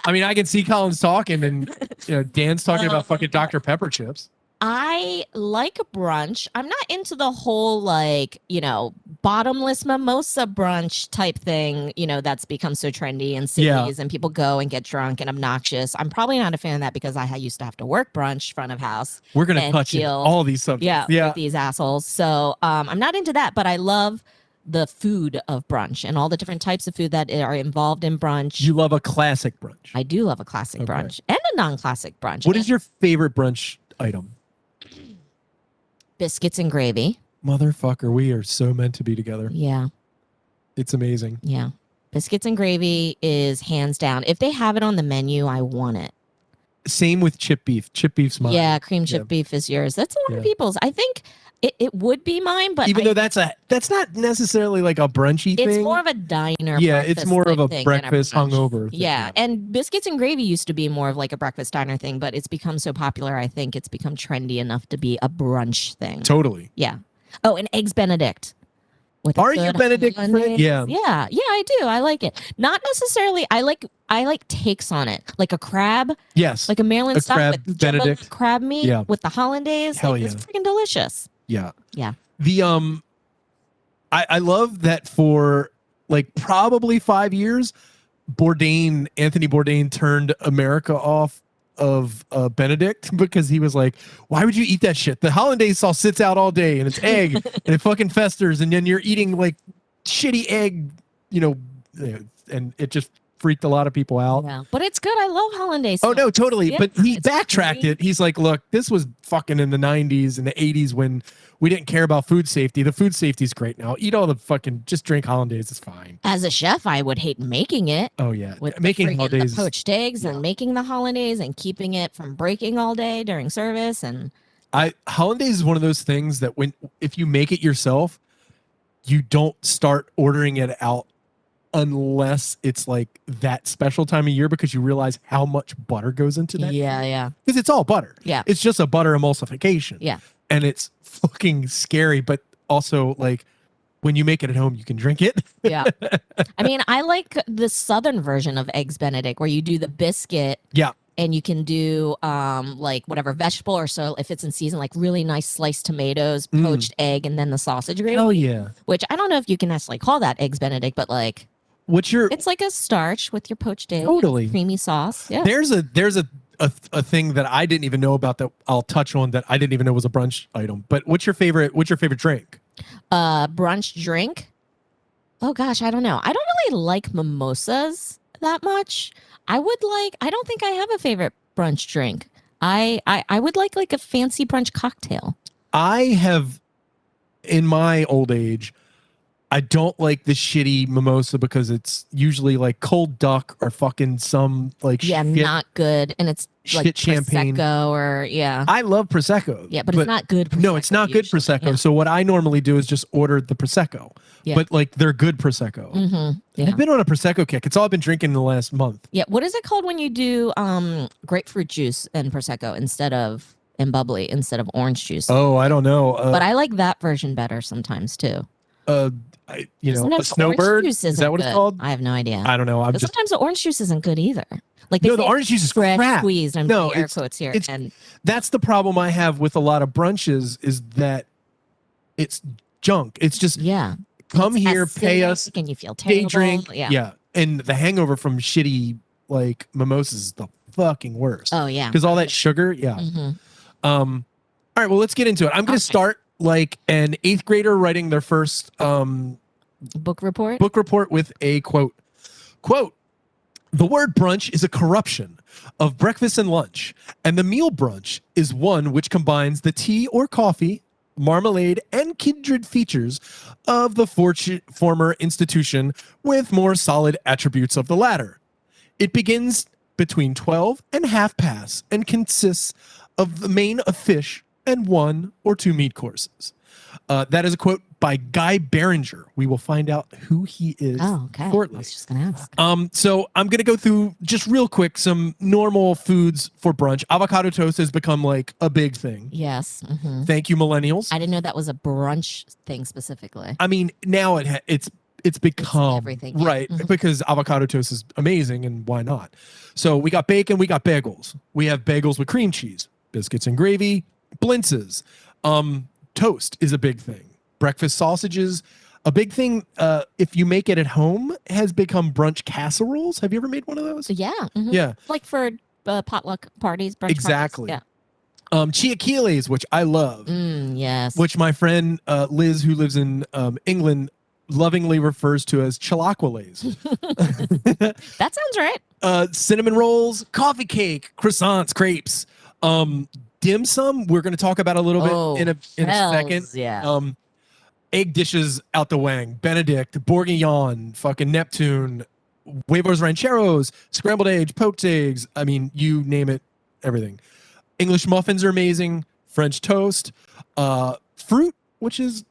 I mean, I can see Colin's talking, and Dan's talking about fucking Dr. Pepper chips. I like a brunch. I'm not into the whole like, bottomless mimosa brunch type thing, that's become so trendy in cities and people go and get drunk and obnoxious. I'm probably not a fan of that because I used to have to work brunch front of house. We're going to and touch deal, all these subjects. with these assholes. So I'm not into that, but I love the food of brunch and all the different types of food that are involved in brunch. You love a classic brunch. I do love a classic brunch and a non-classic brunch. What is your favorite brunch item? Biscuits and gravy. Motherfucker, we are so meant to be together. Yeah. It's amazing. Yeah. Biscuits and gravy is hands down. If they have it on the menu, I want it. Same with chip beef. Chip beef's mine. Yeah, cream chip beef is yours. That's a lot of people's. I think it would be mine, but even though that's not necessarily like a brunchy thing. It's more of a diner. Yeah, it's more of a breakfast hungover thing. Yeah, and biscuits and gravy used to be more of like a breakfast diner thing, but it's become so popular. I think it's become trendy enough to be a brunch thing. Totally. Yeah. Oh, and eggs Benedict. Are you Benedict? Yeah. Yeah, I do. I like it. Not necessarily. I like takes on it, like a crab. Yes. Like a Maryland style crab with Benedict crab meat with the hollandaise. Hell It's freaking delicious. Yeah. Yeah. The I love that for like probably 5 years, Anthony Bourdain turned America off of Benedict because he was like, why would you eat that shit? The hollandaise sauce sits out all day and it's egg and it fucking festers and then you're eating like shitty egg, and it just freaked a lot of people out. Yeah, but it's good. I love hollandaise. Oh no, totally. Yeah, but he backtracked it. He's like, look, this was fucking in the 90s and the 80s when we didn't care about food safety. The food safety is great now. Eat all the fucking, just drink hollandaise. It's fine. As a chef, I would hate making it. Oh yeah, with making hollandaise, the poached eggs and making the hollandaise and keeping it from breaking all day during service. And hollandaise is one of those things that if you make it yourself, you don't start ordering it out unless it's like that special time of year because you realize how much butter goes into that. Yeah. Because it's all butter. Yeah. It's just a butter emulsification. Yeah. And it's fucking scary, but also like when you make it at home, you can drink it. Yeah. I mean, I like the southern version of eggs Benedict where you do the biscuit. Yeah. And you can do like whatever vegetable or so if it's in season, like really nice sliced tomatoes, poached egg, and then the sausage gravy. Oh yeah. Which I don't know if you can necessarily call that eggs Benedict, but like it's like a starch with your poached egg. Totally. Creamy sauce. Yeah. There's a thing that I didn't even know about that I'll touch on that I didn't even know was a brunch item. But what's your favorite drink? Brunch drink? Oh gosh, I don't know. I don't really like mimosas that much. I don't think I have a favorite brunch drink. I would like a fancy brunch cocktail. I have, in my old age, I don't like the shitty mimosa because it's usually like cold duck or fucking some like not good, and it's like champagne Prosecco or I love Prosecco. Yeah, but it's not good. No, it's not good Prosecco. Yeah. So what I normally do is just order the Prosecco. Yeah. But like they're good Prosecco. Mm-hmm. Yeah. I've been on a Prosecco kick. It's all I've been drinking in the last month. Yeah. What is it called when you do grapefruit juice and Prosecco and bubbly instead of orange juice? Oh, I don't know. But I like that version better sometimes too. A snowbird. Is that what it's called? I have no idea. I don't know. Sometimes the orange juice isn't good either. Like the orange juice is crap. Squeezed. I'm air quotes here. And that's the problem I have with a lot of brunches is that it's junk. It's just come here, pay us, and you feel terrible. Day drink, yeah. And the hangover from shitty like mimosas is the fucking worst. Oh yeah, because all that sugar. Yeah. Mm-hmm. All right. Well, let's get into it. I'm going to start like an 8th grader writing their first book report with a quote. The word brunch is a corruption of breakfast and lunch, and the meal brunch is one which combines the tea or coffee, marmalade, and kindred features of the former institution with more solid attributes of the latter. It begins between 12 and half past and consists of the main of fish and 1 or 2 meat courses. That is a quote by Guy Barringer. We will find out who he is shortly. I was just going to ask. So I'm going to go through just real quick some normal foods for brunch. Avocado toast has become like a big thing. Yes. Mm-hmm. Thank you, millennials. I didn't know that was a brunch thing specifically. I mean, now it's become everything, right because avocado toast is amazing, and why not? So we got bacon, we got bagels. We have bagels with cream cheese, biscuits and gravy, Blintzes. Toast is a big thing. Breakfast sausages, a big thing. If you make it at home, has become brunch casseroles. Have you ever made one of those? Yeah. Mhm. Yeah, Like for potluck parties, brunch exactly. parties. Chilaquiles, which I love, Yes. which my friend Liz, who lives in England, lovingly refers to as chilaquiles. That sounds right. Cinnamon rolls, coffee cake, croissants, crepes, dim sum. We're going to talk about a little bit in a second. Yeah. Egg dishes out the wang, Benedict, Bourguignon, fucking Neptune, huevos rancheros, scrambled eggs, poached eggs. I mean, you name it, everything. English muffins are amazing. French toast, fruit, which is,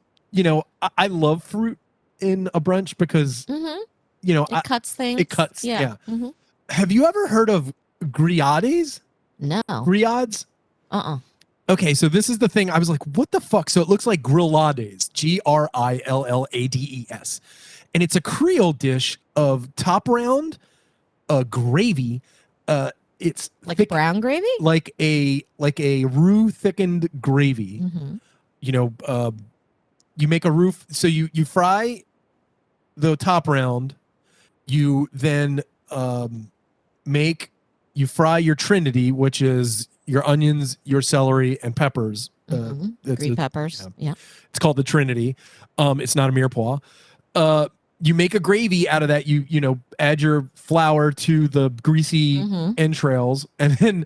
I love fruit in a brunch because, It cuts things. It cuts. Yeah. Mm-hmm. Have you ever heard of grillades? No. Grillades? Okay, so this is the thing. I was like, what the fuck? So it looks like grillades, Grillades. And it's a Creole dish of top round gravy. It's like thick, brown gravy? like a roux thickened gravy. Mm-hmm. You make a roux. So you fry the top round. You then you fry your trinity, which is your onions, your celery, and peppers. Green peppers. Yeah. It's called the Trinity. It's not a mirepoix. You make a gravy out of that. You add your flour to the greasy entrails, and then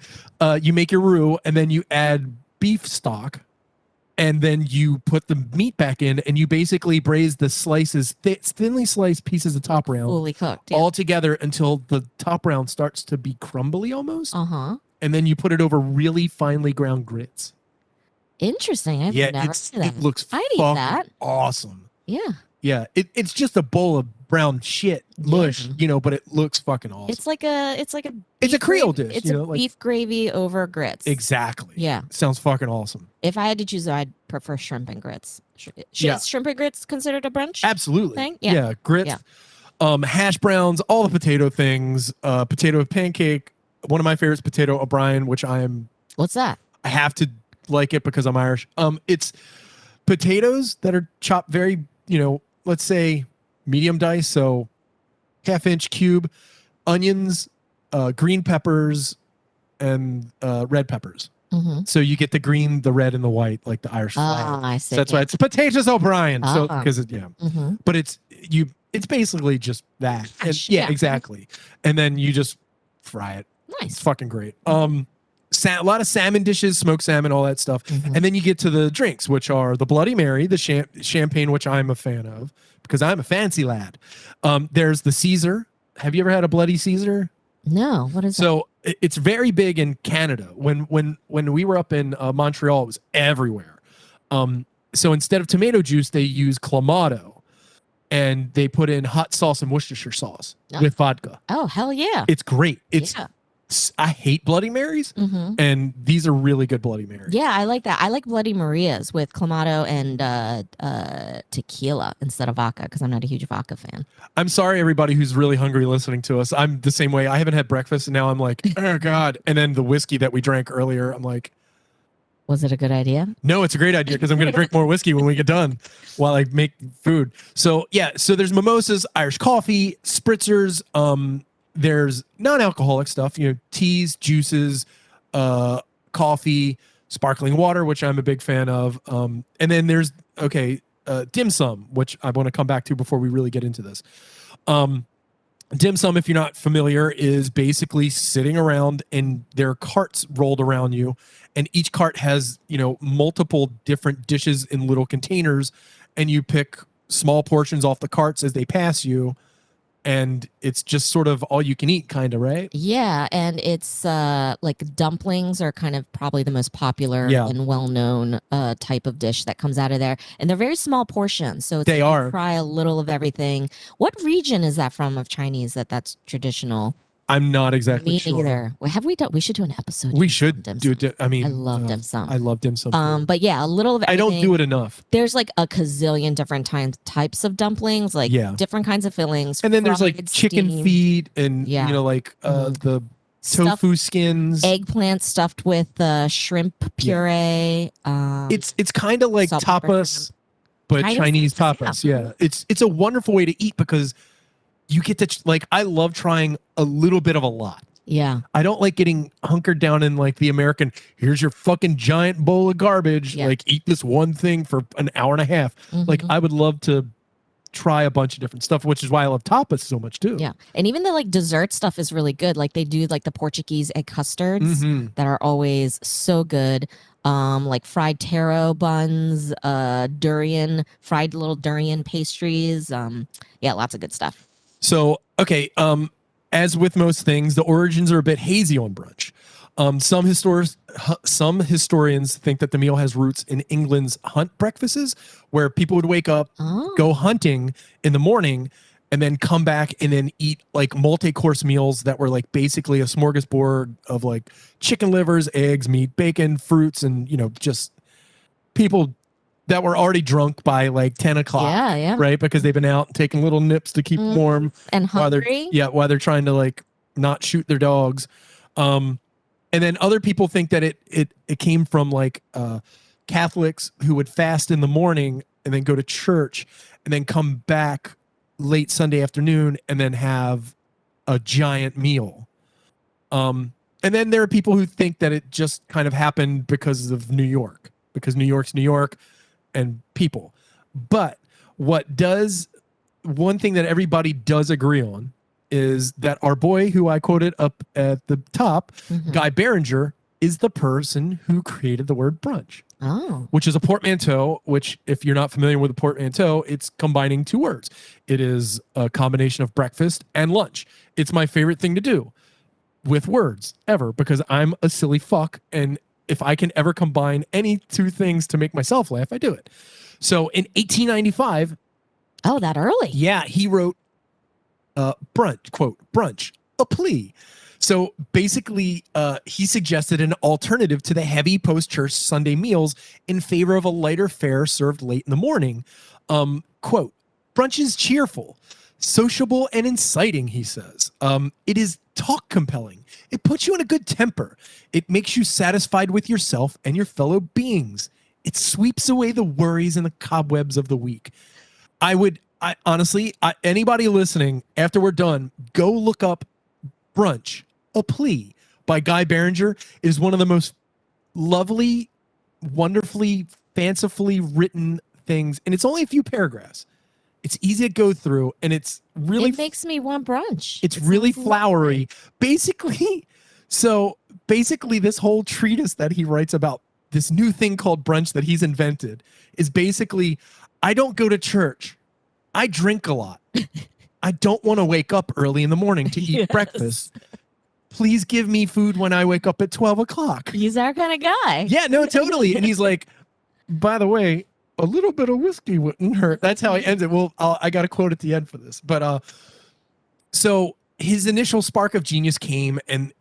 you make your roux, and then you add beef stock, and then you put the meat back in, and you basically braise the slices, thinly sliced pieces of top round, fully cooked, all together until the top round starts to be crumbly almost. And then you put it over really finely ground grits. Interesting. I've never seen that. It looks I'd eat that. Awesome. Yeah. Yeah. It's just a bowl of brown shit mush, but it looks fucking awesome. It's like a it's a Creole dish. It's a beef gravy over grits. Exactly. Yeah. Sounds fucking awesome. If I had to choose, I'd prefer shrimp and grits. Is shrimp and grits considered a brunch? Absolutely. Thing? Yeah. Grits. Yeah. Hash browns, all the potato things, potato pancake. One of my favorites, potato O'Brien, which What's that? I have to like it because I'm Irish. It's potatoes that are chopped very, let's say medium dice, so half-inch cube, onions, green peppers, and red peppers. So you get the green, the red, and the white, like the Irish flag. I see. So that's why it's potatoes O'Brien. So because but it's basically just that. And, exactly. And then you just fry it. Nice. It's fucking great. A lot of salmon dishes, smoked salmon, all that stuff. And then you get to the drinks, which are the Bloody Mary, the champagne, which I'm a fan of because I'm a fancy lad. There's the Caesar. Have you ever had a Bloody Caesar? No. What is that? So it's very big in Canada. When we were up in Montreal, it was everywhere. So instead of tomato juice, they use Clamato. And they put in hot sauce and Worcestershire sauce with vodka. Oh, hell yeah. It's great. I hate Bloody Marys, and these are really good Bloody Marys. Yeah, I like that. I like Bloody Marias with Clamato and tequila instead of vodka because I'm not a huge vodka fan. I'm sorry, everybody who's really hungry listening to us. I'm the same way. I haven't had breakfast, and now I'm like, oh, God. And then the whiskey that we drank earlier, I'm like, was it a good idea? No, it's a great idea because I'm going to drink more whiskey when we get done while I make food. So, so there's mimosas, Irish coffee, spritzers, there's non-alcoholic stuff, teas, juices, coffee, sparkling water, which I'm a big fan of. And then there's, dim sum, which I want to come back to before we really get into this. Dim sum, if you're not familiar, is basically sitting around and there are carts rolled around you. And each cart has, multiple different dishes in little containers. And you pick small portions off the carts as they pass you. And it's just sort of all you can eat, kind of, right? Yeah, and it's like dumplings are kind of probably the most popular and well-known type of dish that comes out of there. And they're very small portions, so it's fry a little of everything. What region is that from of Chinese that's traditional? I'm not exactly sure. Me neither. Have we done? We should do an episode. We should do it. I mean, I love dim sum. I love dim sum. But yeah, a little of everything. I don't do it enough. There's like a gazillion different types of dumplings, like different kinds of fillings. And then there's like chicken feet and like the tofu skins. Eggplant stuffed with shrimp puree. It's kind of like salt, pepper, tapas, shrimp. but Kind of, Chinese tapas. Yeah. It's a wonderful way to eat because you get to like, I love trying a little bit of a lot. Yeah. I don't like getting hunkered down in like the American, here's your fucking giant bowl of garbage. Yeah. Like eat this one thing for an hour and a half. Like I would love to try a bunch of different stuff, which is why I love tapas so much too. Yeah. And even the like dessert stuff is really good. Like they do like the Portuguese egg custards that are always so good. Like fried taro buns, fried little durian pastries. Yeah, lots of good stuff. So, okay, as with most things, the origins are a bit hazy on brunch. Some historians think that the meal has roots in England's hunt breakfasts, where people would wake up, go hunting in the morning, and then come back and then eat like multi-course meals that were like basically a smorgasbord of like chicken livers, eggs, meat, bacon, fruits, and just people that were already drunk by like 10 o'clock. Yeah. Right? Because they've been out taking little nips to keep warm. And hungry. While they're trying to like not shoot their dogs. And then other people think that it came from like Catholics who would fast in the morning and then go to church and then come back late Sunday afternoon and then have a giant meal. And then there are people who think that it just kind of happened because of New York, because New York's New York and people. But one thing that everybody does agree on is that our boy, who I quoted up at the top, Guy Barringer, is the person who created the word brunch. Oh. Which is a portmanteau, which if you're not familiar with a portmanteau, it's combining two words. It is a combination of breakfast and lunch. It's my favorite thing to do with words ever because I'm a silly fuck. And if I can ever combine any two things to make myself laugh, I do it. So in 1895. Oh, that early. Yeah, he wrote brunch, quote, brunch, a plea. So basically, he suggested an alternative to the heavy post-church Sunday meals in favor of a lighter fare served late in the morning. Quote, brunch is cheerful, sociable, and inciting, he says. It is talk compelling. It puts you in a good temper. It makes you satisfied with yourself and your fellow beings. It sweeps away the worries and the cobwebs of the week. Honestly, anybody listening, after we're done, go look up Brunch, a Plea by Guy Barringer. It is one of the most lovely, wonderfully, fancifully written things. And it's only a few paragraphs. It's easy to go through, and it's really... It makes me want brunch. It's really flowery. Basically, this whole treatise that he writes about this new thing called brunch that he's invented is basically, I don't go to church. I drink a lot. I don't want to wake up early in the morning to eat breakfast. Please give me food when I wake up at 12 o'clock. He's our kind of guy. Yeah, no, totally. And he's like, by the way, a little bit of whiskey wouldn't hurt. That's how he ends it. Well, I got a quote at the end for this. But so his initial spark of genius came, and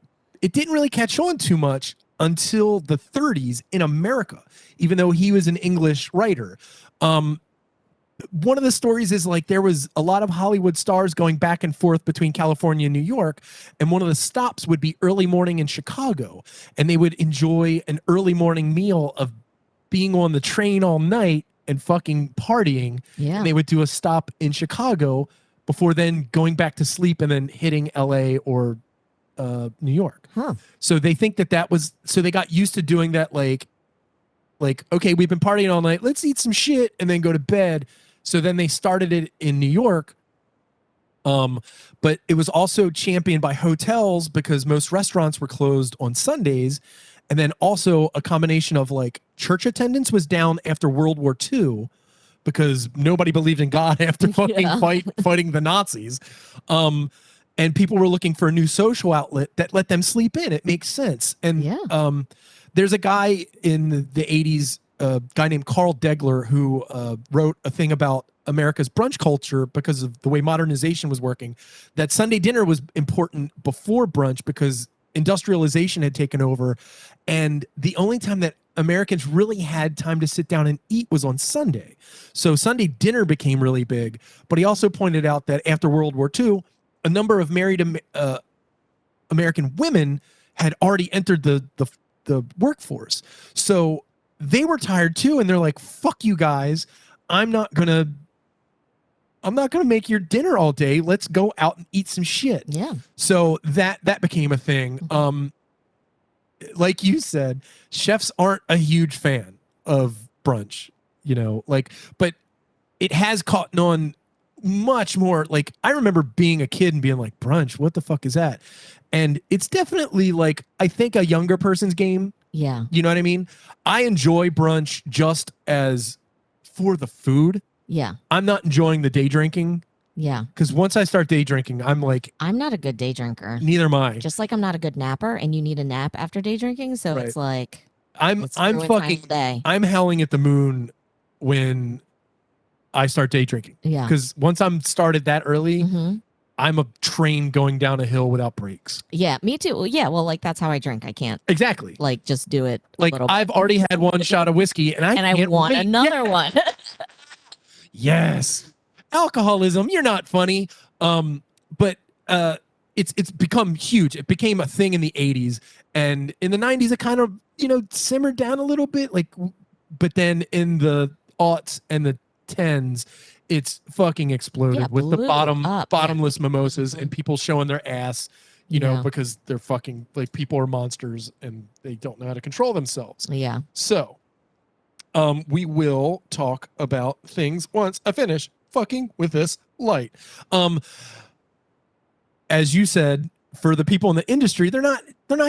it didn't really catch on too much until the 30s in America, even though he was an English writer. One of the stories is like there was a lot of Hollywood stars going back and forth between California and New York. And one of the stops would be early morning in Chicago. And they would enjoy an early morning meal of being on the train all night and fucking partying. Yeah. And they would do a stop in Chicago before then going back to sleep and then hitting LA or New York. Huh. So they think that was, so they got used to doing that like, okay, we've been partying all night. Let's eat some shit and then go to bed. So then they started it in New York. But it was also championed by hotels because most restaurants were closed on Sundays. And then also a combination of like church attendance was down after World War II because nobody believed in God after fighting the Nazis. And people were looking for a new social outlet that let them sleep in. It makes sense. And there's a guy in the 80s, a guy named Carl Degler, who wrote a thing about America's brunch culture because of the way modernization was working, that Sunday dinner was important before brunch because industrialization had taken over. And the only time that Americans really had time to sit down and eat was on Sunday. So Sunday dinner became really big. But he also pointed out that after World War II, a number of married American women had already entered the workforce. So they were tired too, and they're like, fuck you guys. I'm not gonna make your dinner all day. Let's go out and eat some shit. Yeah. So that became a thing. Like you said, chefs aren't a huge fan of brunch, but it has caught on much more. Like, I remember being a kid and being like, brunch, what the fuck is that? And it's definitely, like, I think a younger person's game. Yeah. You know what I mean? I enjoy brunch just as for the food. Yeah. I'm not enjoying the day drinking. Yeah. Because once I start day drinking, I'm like, I'm not a good day drinker. neither am I. Just like I'm not a good napper, and you need a nap after day drinking. So Right. it's like, I'm fucking day. I'm howling at the moon when I start day drinking. Yeah. Because once I'm started that early, Mm-hmm. I'm a train going down a hill without brakes. Yeah, me too. Yeah, well, like that's how I drink. I can't Exactly. like just do it. Like, I've already had one shot of whiskey, and I can't want wait. another one. Yes. Alcoholism, you're not funny. But it's become huge. It became a thing in the 80s, and in the 90s it kind of, simmered down a little bit, but then in the aughts and the 10s it's fucking exploded with the bottomless mimosas and people showing their ass, because they're fucking, like, people are monsters and they don't know how to control themselves. Yeah. So, we will talk about things once I finish fucking with this light. As you said, for the people in the industry, they're not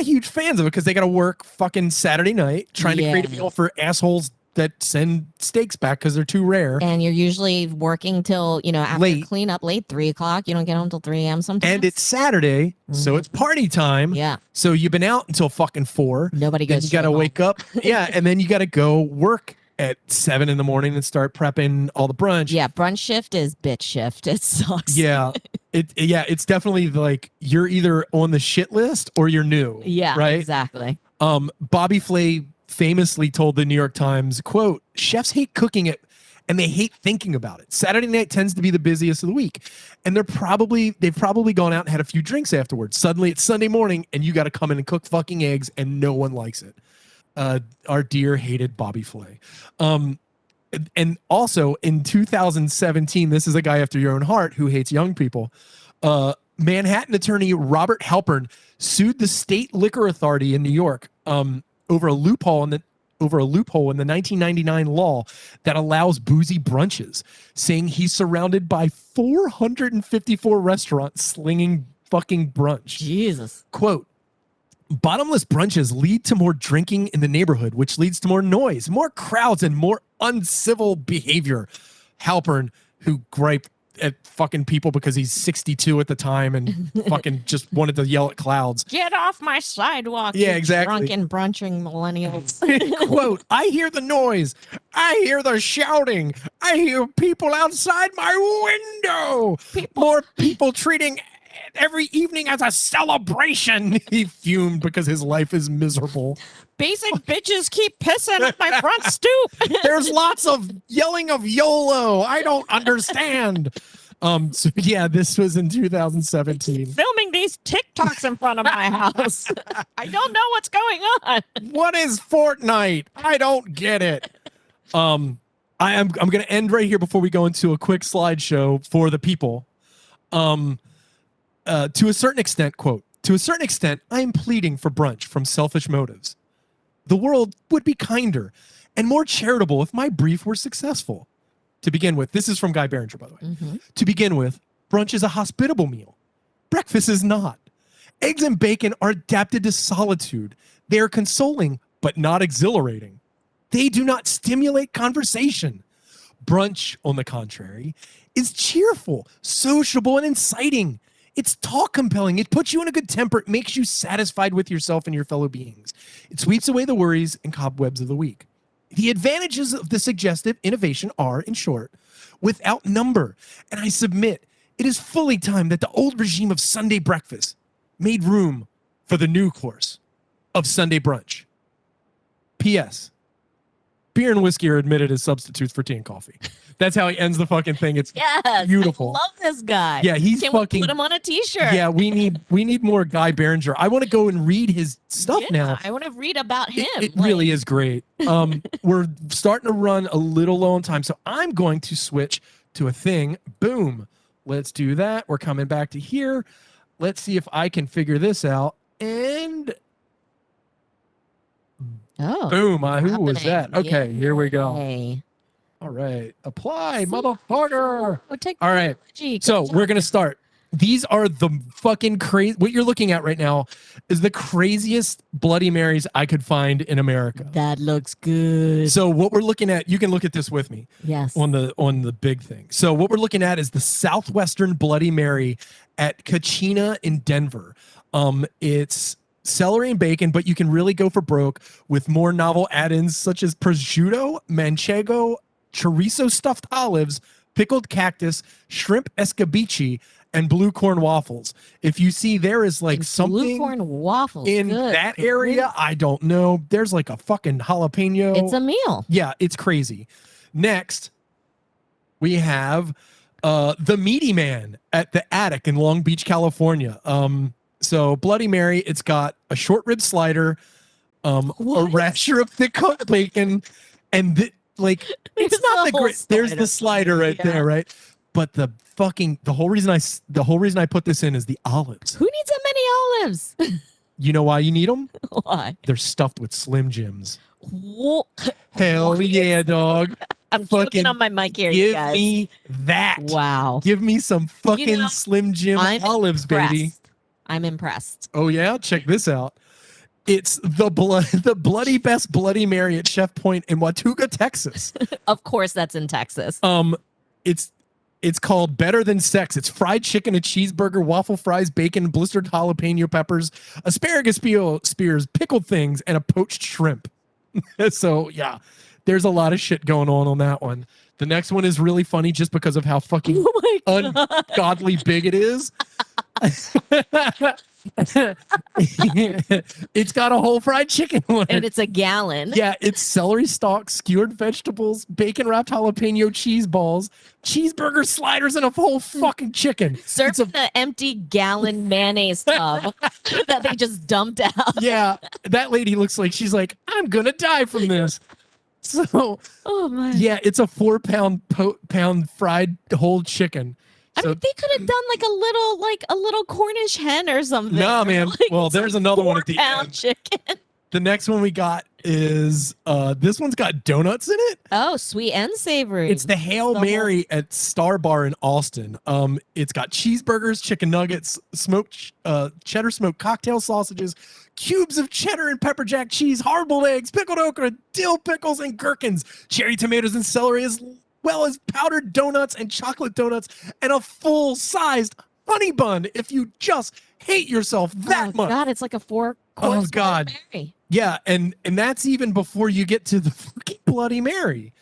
huge fans of it because they got to work fucking Saturday night trying to create a meal for assholes that send steaks back because they're too rare. And you're usually working till, after late. cleanup, late 3 o'clock. You don't get home till 3 a.m. sometimes. And it's Saturday, so it's party time. Yeah. So you've been out until fucking 4. Nobody Then goes. you got to wake up. Yeah, and then you got to go work at 7 a.m. and start prepping all the brunch. Yeah, brunch shift is bitch shift. It sucks. Yeah. It's definitely like you're either on the shit list or you're new. Yeah, right? Exactly. Bobby Flay famously told the New York Times, quote, "Chefs hate cooking it and they hate thinking about it. Saturday night tends to be the busiest of the week. And they've probably gone out and had a few drinks afterwards. Suddenly it's Sunday morning and you got to come in and cook fucking eggs and no one likes it." Our dear hated Bobby Flay. And also in 2017, this is a guy after your own heart who hates young people. Manhattan attorney Robert Halpern sued the state liquor authority in New York over a loophole in the 1999 law that allows boozy brunches, saying he's surrounded by 454 restaurants slinging fucking brunch. Jesus. Quote, "Bottomless brunches lead to more drinking in the neighborhood, which leads to more noise, more crowds, and more uncivil behavior." Halpern, who griped at fucking people because he's 62 at the time and fucking just wanted to yell at clouds. Get off my sidewalk. Yeah, you exactly. Drunken brunching millennials. Quote, "I hear the noise. I hear the shouting. I hear people outside my window. More people treating every evening as a celebration." He fumed because his life is miserable. Basic bitches keep pissing at my front stoop. There's lots of yelling of YOLO. I don't understand. So yeah, this was in 2017. Filming these TikToks in front of my house. I don't know what's going on. What is Fortnite? I don't get it. I'm going to end right here before we go into a quick slideshow for the people. To a certain extent, quote, "To a certain extent, I am pleading for brunch from selfish motives. The world would be kinder and more charitable if my brief were successful. To begin with," this is from Guy Berenger, by the way. Mm-hmm. "To begin with, brunch is a hospitable meal. Breakfast is not. Eggs and bacon are adapted to solitude. They are consoling, but not exhilarating. They do not stimulate conversation. Brunch, on the contrary, is cheerful, sociable, and inciting. It's talk compelling. It puts you in a good temper. It makes you satisfied with yourself and your fellow beings. It sweeps away the worries and cobwebs of the week. The advantages of the suggestive innovation are, in short, without number. And I submit, it is fully time that the old regime of Sunday breakfast made room for the new course of Sunday brunch. P.S. beer and whiskey are admitted as substitutes for tea and coffee. That's how he ends the fucking thing. It's Yes, beautiful. I love this guy. Yeah, he's Can we fucking. put him on a t-shirt? Yeah, we need more Guy Berenger. I want to go and read his stuff now. I want to read about him. It really is great. We're starting to run a little low on time, so I'm going to switch to a thing. Boom. Let's do that. We're coming back to here. Let's see if I can figure this out. And boom. Who was that? Okay, here we go. Yay. All right. Apply, motherfucker. All right. So we're going to start. These are the fucking crazy. What you're looking at right now is the craziest Bloody Marys I could find in America. That looks good. So what we're looking at, you can look at this with me. Yes. On the big thing. So what we're looking at is the Southwestern Bloody Mary at Kachina in Denver. It's celery and bacon, but you can really go for broke with more novel add-ins such as prosciutto, manchego, chorizo stuffed olives, pickled cactus, shrimp escabeche, and blue corn waffles. If you see there is like something blue corn waffles in that area, I don't know. There's like a fucking jalapeno. It's a meal. Yeah, it's crazy. Next, we have the Meaty Man at the Attic in Long Beach, California. So Bloody Mary, it's got a short rib slider, a rasher of thick cut bacon, and it's not the great. There's the slider right there, right? But the whole reason I put this in is the olives. Who needs that many olives? You know why you need them? Why? They're stuffed with Slim Jims. What? Hell yeah, dog. I'm fucking on my mic here, you guys. Give me that. Wow. Give me some fucking Slim Jim olives, baby. I'm impressed. Oh yeah, check this out. It's the bloody best Bloody Mary at Chef Point in Watauga, Texas. Of course, that's in Texas. It's called Better Than Sex. It's fried chicken, a cheeseburger, waffle fries, bacon, blistered jalapeno peppers, asparagus spears, pickled things, and a poached shrimp. So yeah, there's a lot of shit going on that one. The next one is really funny just because of how fucking ungodly big it is. It's got a whole fried chicken one. And it's a gallon. Yeah, it's celery stalks, skewered vegetables, bacon wrapped jalapeno cheese balls, cheeseburger sliders, and a whole fucking chicken. Served in an empty gallon mayonnaise tub that they just dumped out. Yeah, that lady looks like she's like, I'm gonna die from this. So, oh my. Yeah, it's a 4-pound fried whole chicken. I mean, they could have done like a little Cornish hen or something. Nah, man. Like, well, there's another one at the end. Chicken. The next one we got is this one's got donuts in it. Oh, sweet and savory. It's the Hail Mary at Star Bar in Austin. It's got cheeseburgers, chicken nuggets, smoked cheddar smoked cocktail sausages, cubes of cheddar and pepper jack cheese, hard-boiled eggs, pickled okra, dill pickles, and gherkins, cherry tomatoes and celery, as well as powdered donuts and chocolate donuts, and a full-sized honey bun if you just hate yourself that much. God, it's like a 4-course. Oh God. Mary. Yeah, and that's even before you get to the fucking Bloody Mary.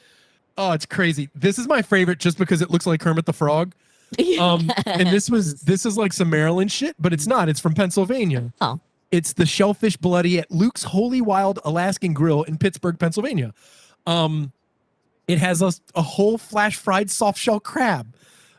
Oh, it's crazy. This is my favorite just because it looks like Kermit the Frog. And this is like some Maryland shit, but it's not. It's from Pennsylvania. Oh. It's the Shellfish Bloody at Luke's Holy Wild Alaskan Grill in Pittsburgh, Pennsylvania. It has a whole flash fried soft shell crab,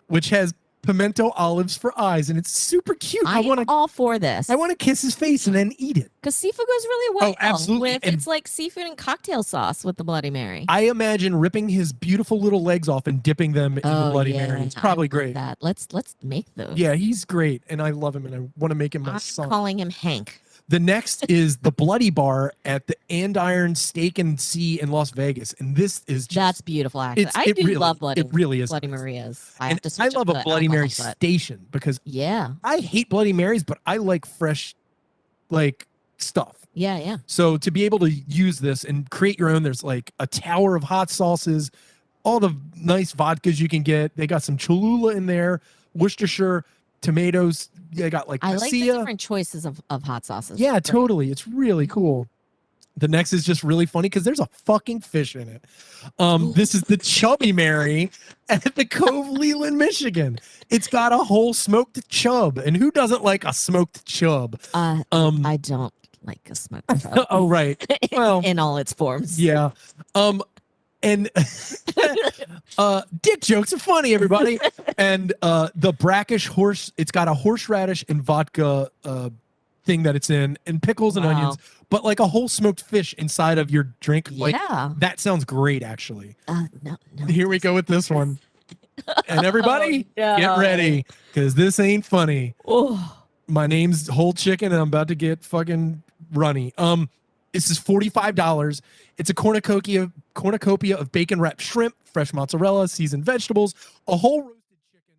which has pimento olives for eyes, and it's super cute. I'm all for this. I want to kiss his face and then eat it. Because seafood goes really well. Oh, absolutely. It's like seafood and cocktail sauce with the Bloody Mary. I imagine ripping his beautiful little legs off and dipping them in the Bloody Mary. It's probably great. That. Let's make those. Yeah, he's great, and I love him, and I want to make him my son. I'm calling him Hank. The next is the Bloody Bar at the Andiron Steak and Sea in Las Vegas, and this is that's beautiful. Actually, I do love Bloody. It really is Bloody Marias. I love a Bloody Mary station because I hate Bloody Marys, but I like fresh, like stuff. Yeah. So to be able to use this and create your own, there's like a tower of hot sauces, all the nice vodkas you can get. They got some Cholula in there, Worcestershire, tomatoes. They got like I like the different choices of hot sauces. Yeah, totally. It's really cool. The next is just really funny because there's a fucking fish in it. This is the Chubby Mary at the Cove, Leland, Michigan. It's got a whole smoked chub, and who doesn't like a smoked chub? I don't like a smoked chub. Oh, right. Well, in all its forms. Yeah. And dick jokes are funny, everybody. And the brackish horse, it's got a horseradish and vodka thing that it's in, and pickles and onions, but like a whole smoked fish inside of your drink. Like, that sounds great, actually. No. Here we go with this one. And everybody, get ready, because this ain't funny. Oh. My name's Whole Chicken, and I'm about to get fucking runny. This is $45. It's a cornucopia of bacon wrapped shrimp, fresh mozzarella, seasoned vegetables, a whole roasted chicken.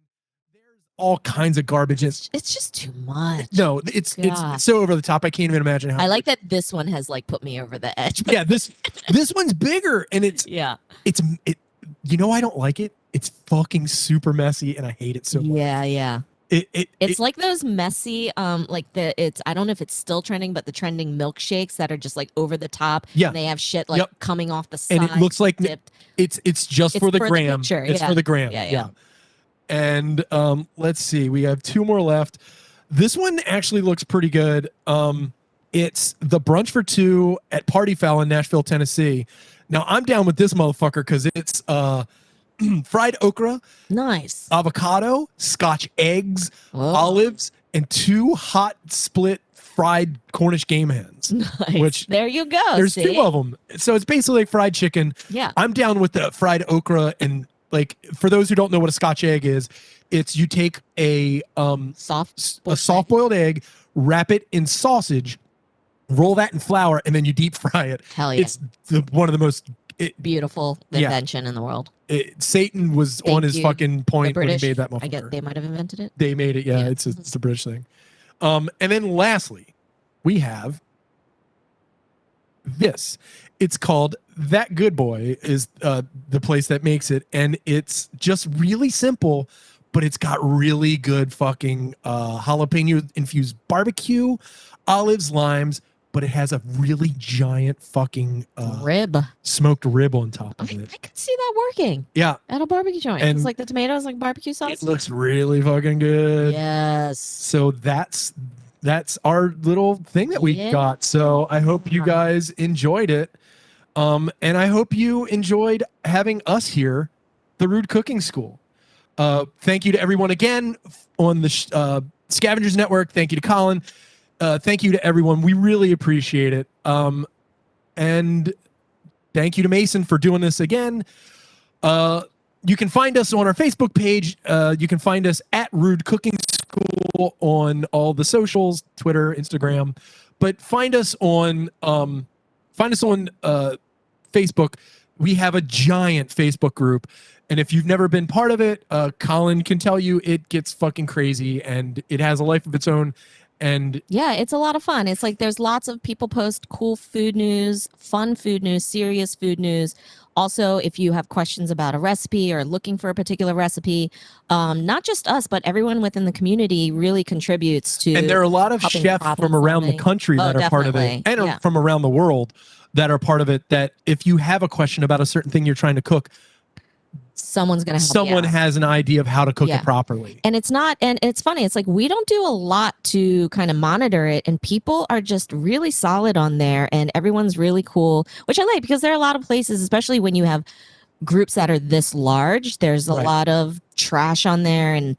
There's all kinds of garbage. It's just too much. No, it's so over the top. I can't even imagine how. I like that this one has like put me over the edge. Yeah, this one's bigger, and it's yeah. You know, I don't like it. It's fucking super messy, and I hate it so much. Yeah. It's like those messy, like I don't know if it's still trending, but the trending milkshakes that are just like over the top. Yeah. And they have shit like coming off the side. And it looks like dipped. it's just for the gram. It's for the gram. Yeah. And let's see, we have 2 more left. This one actually looks pretty good. It's the brunch for 2 at Party Fowl in Nashville, Tennessee. Now I'm down with this motherfucker because it's fried okra, nice, avocado, Scotch eggs, olives, and 2 hot split fried Cornish game hens. Nice. Which there you go. There's 2 of them, so it's basically like fried chicken. Yeah, I'm down with the fried okra. And like, for those who don't know what a Scotch egg is, it's you take a soft boiled egg, wrap it in sausage, roll that in flour, and then you deep fry it. Hell yeah! It's one of the most beautiful invention in the world. Satan was on his fucking point when he made that motherfucker. I guess they might have invented it. They made it, yeah. It's a British thing. And then lastly, we have this. It's called That Good Boy is the place that makes it, and it's just really simple, but it's got really good fucking jalapeno infused barbecue, olives, limes, but it has a really giant fucking smoked rib on top of it. I could see that working. Yeah. At a barbecue joint. And it's like the tomatoes, like barbecue sauce. It looks really fucking good. Yes. So that's our little thing that we got. So I hope you guys enjoyed it. And I hope you enjoyed having us here, the Rouxde Cooking School. Thank you to everyone again on the Scavengers Network. Thank you to Colin. Thank you to everyone. We really appreciate it. And thank you to Mason for doing this again. You can find us on our Facebook page. You can find us at Rouxde Cooking School on all the socials, Twitter, Instagram. But find us on Facebook. We have a giant Facebook group. And if you've never been part of it, Colin can tell you it gets fucking crazy and it has a life of its own. And yeah, it's a lot of fun. It's like there's lots of people post cool food news, fun food news, serious food news. Also, if you have questions about a recipe or looking for a particular recipe, not just us, but everyone within the community really contributes to. And there are a lot of chefs from around the country that are part of it, and from around the world that are part of it. That if you have a question about a certain thing you're trying to cook, someone's gonna help someone has an idea of how to cook it properly. And it's not, and it's funny, it's like we don't do a lot to kind of monitor it, and people are just really solid on there, and everyone's really cool, which I like, because there are a lot of places, especially when you have groups that are this large, there's a lot of trash on there, and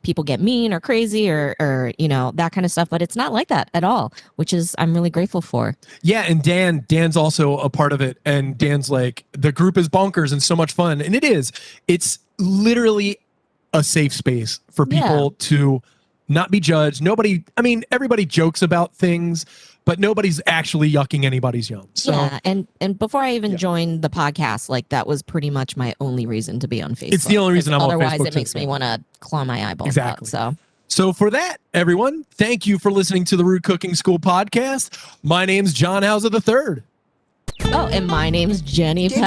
people get mean or crazy or you know, that kind of stuff. But it's not like that at all, which is I'm really grateful for. Yeah, and Dan's also a part of it, and Dan's like, the group is bonkers and so much fun, and it's literally a safe space for people to not be judged. Everybody jokes about things, but nobody's actually yucking anybody's yum. So, yeah, and before I even joined the podcast, like that was pretty much my only reason to be on Facebook. It's the only reason I'm on Facebook. Otherwise, it makes me want to claw my eyeballs out. So for that, everyone, thank you for listening to the Rouxde Cooking School podcast. My name's John Hauser III. Oh, and my name's Jenny Pat.